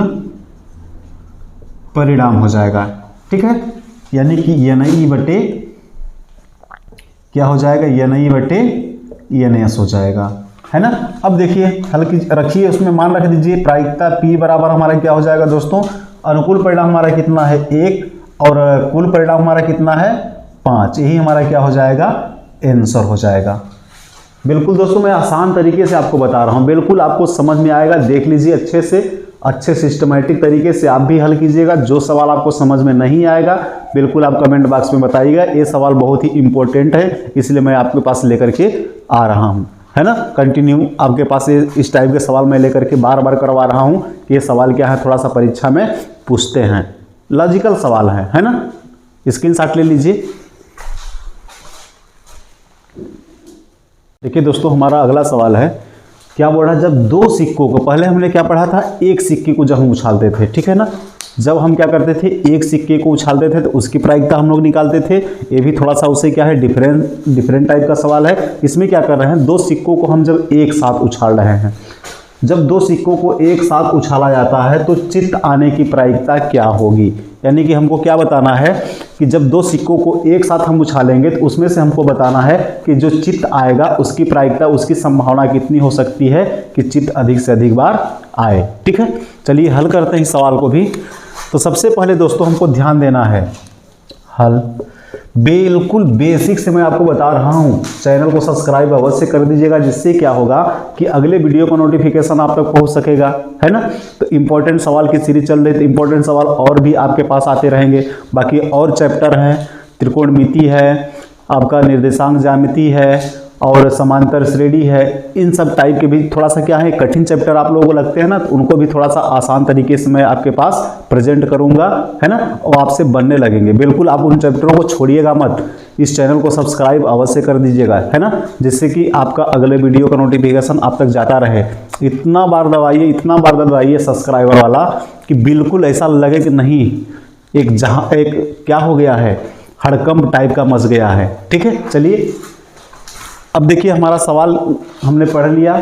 परिणाम हो जाएगा, ठीक है, यानी कि NI बटे क्या हो जाएगा, NI बटे NS हो जाएगा, है ना। अब देखिए हल की रखिए, उसमें मान रख दीजिए प्रायिकता P बराबर हमारा क्या हो जाएगा दोस्तों, अनुकूल परिणाम हमारा कितना है 1 और कुल परिणाम हमारा कितना है 5, यही हमारा क्या हो जाएगा, आंसर हो जाएगा। बिल्कुल दोस्तों मैं आसान तरीके से आपको बता रहा हूँ, बिल्कुल आपको समझ में आएगा, देख लीजिए अच्छे से, अच्छे सिस्टमेटिक तरीके से आप भी हल कीजिएगा। जो सवाल आपको समझ में नहीं आएगा बिल्कुल आप कमेंट बॉक्स में बताइएगा, ये सवाल बहुत ही इंपॉर्टेंट है, इसलिए मैं आपके पास लेकर के आ रहा हूँ, है ना। कंटिन्यू आपके पास इस टाइप के सवाल मैं लेकर के बार बार करवा रहा हूँ कि ये सवाल क्या है, थोड़ा सा परीक्षा में पूछते हैं, लॉजिकल सवाल है ना। स्क्रीनशॉट ले लीजिए। देखिए दोस्तों हमारा अगला सवाल है, क्या बोल रहा है, जब 2 सिक्कों को, पहले हमने क्या पढ़ा था, एक सिक्के को जब हम उछालते थे, ठीक है ना, जब हम क्या करते थे, एक सिक्के को उछालते थे तो उसकी प्रायिकता हम लोग निकालते थे। ये भी थोड़ा सा उससे क्या है, डिफरेंट टाइप का सवाल है। इसमें क्या कर रहे हैं, 2 सिक्कों को हम जब एक साथ उछाल रहे हैं, जब 2 सिक्कों को एक साथ उछाला जाता है तो चित्त आने की प्रायिकता क्या होगी। यानी कि हमको क्या बताना है कि जब 2 सिक्कों को एक साथ हम उछालेंगे तो उसमें से हमको बताना है कि जो चित्त आएगा उसकी प्रायिकता, उसकी संभावना कितनी हो सकती है कि चित्त अधिक से अधिक बार आए। ठीक है, चलिए हल करते हैं इस सवाल को भी। तो सबसे पहले दोस्तों हमको ध्यान देना है, हल बिल्कुल बेसिक से मैं आपको बता रहा हूँ। चैनल को सब्सक्राइब अवश्य कर दीजिएगा, जिससे क्या होगा कि अगले वीडियो का नोटिफिकेशन आप तक पहुँच सकेगा, है ना। तो इंपॉर्टेंट सवाल की सीरीज चल रही है, तो इंपॉर्टेंट सवाल और भी आपके पास आते रहेंगे। बाकी और चैप्टर हैं, त्रिकोणमिति है, आपका निर्देशांक ज्यामिति है और समांतर श्रेणी है। इन सब टाइप के भी थोड़ा सा क्या है, कठिन चैप्टर आप लोगों को लगते हैं ना, तो उनको भी थोड़ा सा आसान तरीके से मैं आपके पास प्रेजेंट करूंगा, है ना, और आपसे बनने लगेंगे। बिल्कुल आप उन चैप्टरों को छोड़िएगा मत, इस चैनल को सब्सक्राइब अवश्य कर दीजिएगा, है ना, जिससे कि आपका अगले वीडियो का नोटिफिकेशन आप तक जाता रहे। इतना बार दबाइए सब्सक्राइबर वाला कि बिल्कुल ऐसा लगे कि नहीं एक क्या हो गया है, हड़कंप टाइप का मच गया है। ठीक है, चलिए अब देखिए हमारा सवाल हमने पढ़ लिया।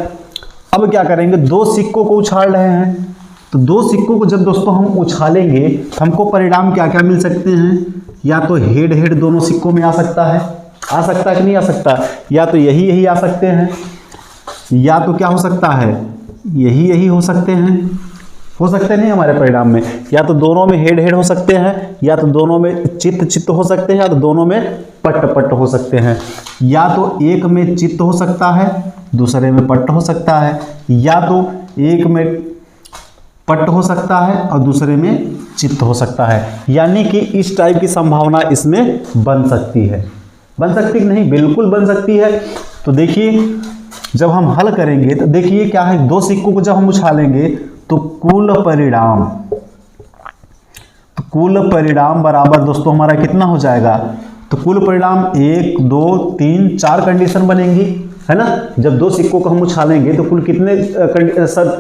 अब क्या करेंगे, दो सिक्कों को उछाल रहे हैं, तो दो सिक्कों को जब दोस्तों हम उछालेंगे हमको परिणाम क्या क्या मिल सकते हैं। या तो हेड हेड दोनों सिक्कों में आ सकता है कि नहीं आ सकता, या तो यही आ सकते हैं, या तो क्या हो सकता है, यही हो सकते नहीं हमारे परिणाम में। या तो दोनों में हेड हेड हो सकते हैं, या तो दोनों में चित्त हो सकते हैं, या तो दोनों में पट्ट हो सकते हैं। या तो एक में चित्त हो सकता है, दूसरे में पट्ट हो सकता है, या तो एक में पट्ट हो सकता है और दूसरे में चित्त हो सकता है। यानी कि इस टाइप की संभावना इसमें बन सकती है। बन सकती कि नहीं, बिल्कुल बन सकती है। तो देखिए जब हम हल करेंगे तो देखिए क्या है, दो सिक्कों को जब हम उछालेंगे तो कुल परिणाम बराबर दोस्तों हमारा कितना हो जाएगा। तो कुल परिणाम 1 2 3 4 कंडीशन बनेंगी, है ना। जब दो सिक्कों को हम उछालेंगे तो कुल कितने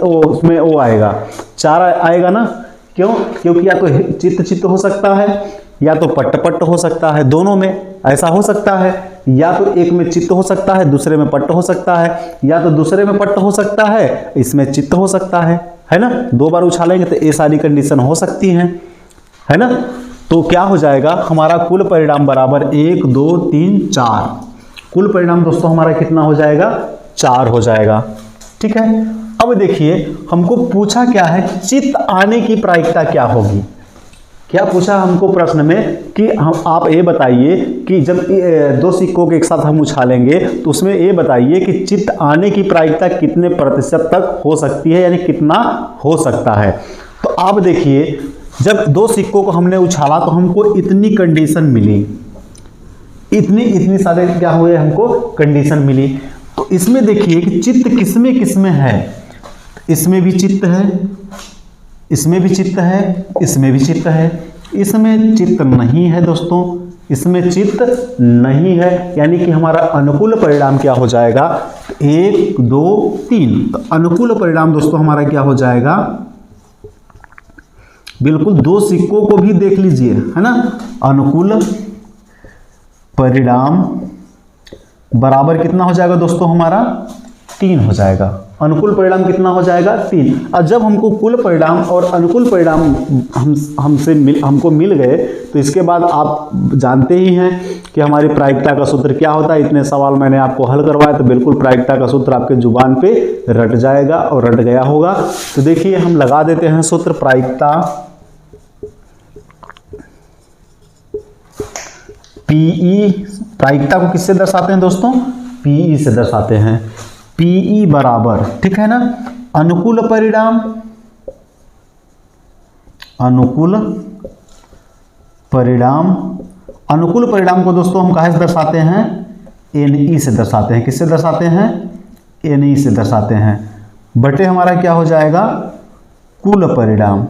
उसमें वो आएगा, 4 आएगा ना। क्यों, क्योंकि या तो चित्त हो सकता है, या तो पट्ट हो सकता है, दोनों में ऐसा हो सकता है। या तो एक में चित्त हो सकता है, दूसरे में पट्ट हो सकता है, या तो दूसरे में पट्ट हो सकता है, इसमें चित्त हो सकता है ना। 2 बार उछालेंगे तो ये सारी कंडीशन हो सकती हैं, है ना। तो क्या हो जाएगा, हमारा कुल परिणाम बराबर 1 2 3 4। कुल परिणाम दोस्तों हमारा कितना हो जाएगा, 4 हो जाएगा। ठीक है, अब देखिए हमको पूछा क्या है, चित्त आने की प्रायिकता क्या होगी। क्या पूछा हमको प्रश्न में कि आप ये बताइए कि जब दो सिक्कों के एक साथ हम उछालेंगे तो उसमें ये बताइए कि चित्त आने की प्रायिकता कितने प्रतिशत तक हो सकती है, यानी कितना हो सकता है। तो आप देखिए जब दो सिक्कों को हमने उछाला तो हमको इतनी कंडीशन मिली, इतनी सारे क्या हुए, हमको कंडीशन मिली। तो इसमें देखिए कि चित्त किसमें है, इसमें भी चित्त है, इसमें भी चित्त है, इसमें भी चित्त है। इसमें चित्त नहीं है दोस्तों, इसमें चित्त नहीं है, यानी कि हमारा अनुकूल परिणाम क्या हो जाएगा, 1 2 3। तो अनुकूल परिणाम दोस्तों हमारा क्या हो जाएगा, बिल्कुल दो सिक्कों को भी देख लीजिए, है ना। अनुकूल परिणाम बराबर कितना हो जाएगा दोस्तों, हमारा 3 हो जाएगा। अनुकूल परिणाम कितना हो जाएगा, 3। और जब हमको कुल परिणाम और अनुकूल परिणाम हमको मिल गए तो इसके बाद आप जानते ही हैं कि हमारी प्रायिकता का सूत्र क्या होता है। इतने सवाल मैंने आपको हल करवाया तो बिल्कुल प्रायिकता का सूत्र आपके जुबान पे रट जाएगा और रट गया होगा। तो देखिए हम लगा देते हैं सूत्र, प्रायिकता पीई, प्रायिकता को किससे दर्शाते हैं दोस्तों, पीई से दर्शाते हैं। पीई बराबर, ठीक है ना, अनुकूल परिणाम को दोस्तों हम कहाँ से दर्शाते हैं, एनई से दर्शाते हैं। किससे दर्शाते हैं, एनई से दर्शाते हैं। बटे हमारा क्या हो जाएगा, कुल परिणाम।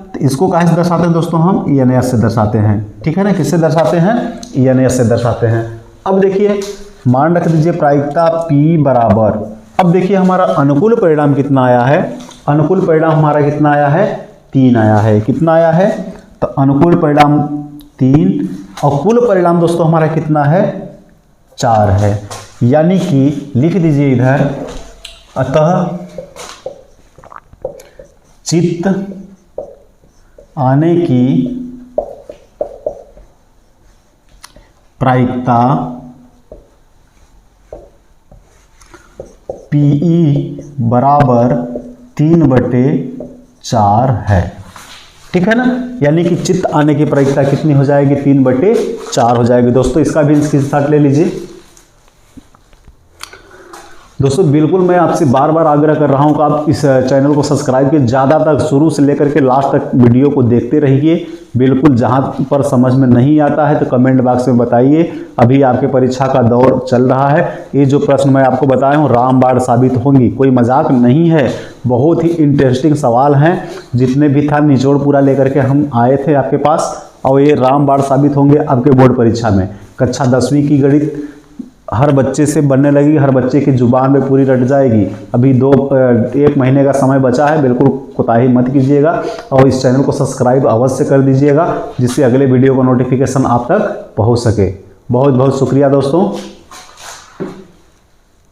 तो इसको कहाँ से दर्शाते हैं दोस्तों, हम ईएनएस से दर्शाते हैं। ठीक है ना, किससे दर्शाते हैं, ईएनएस से दर्शाते हैं। अब देखिए मान रख दीजिए प्रायिकता P बराबर, अब देखिए हमारा अनुकूल परिणाम कितना आया है, अनुकूल परिणाम हमारा कितना आया है, 3 आया है। कितना आया है, तो अनुकूल परिणाम 3 और कुल परिणाम दोस्तों हमारा कितना है, 4 है। यानी कि लिख दीजिए इधर, अतः चित्त आने की प्रायिकता PE बराबर 3/4 है। ठीक है ना। यानी कि चित्त आने की प्रायिकता कितनी हो जाएगी, 3/4 हो जाएगी। दोस्तों इसका भी स्क्रीनशॉट ले लीजिए। दोस्तों बिल्कुल मैं आपसे बार बार आग्रह कर रहा हूं कि आप इस चैनल को सब्सक्राइब कीजिए, ज़्यादा तक शुरू से लेकर के लास्ट तक वीडियो को देखते रहिए। बिल्कुल जहां पर समझ में नहीं आता है तो कमेंट बॉक्स में बताइए। अभी आपके परीक्षा का दौर चल रहा है। ये जो प्रश्न मैं आपको बताया हूँ रामबाण साबित होंगी, कोई मजाक नहीं है, बहुत ही इंटरेस्टिंग सवाल हैं। जितने भी था निचोड़ पूरा लेकर के हम आए थे आपके पास, और ये रामबाण साबित होंगे आपके बोर्ड परीक्षा में। कक्षा 10वीं की गणित हर बच्चे से बनने लगी, हर बच्चे की जुबान में पूरी रट जाएगी। अभी 1 महीने का समय बचा है, बिल्कुल कोताही मत कीजिएगा और इस चैनल को सब्सक्राइब अवश्य कर दीजिएगा, जिससे अगले वीडियो का नोटिफिकेशन आप तक पहुंच सके। बहुत बहुत शुक्रिया दोस्तों।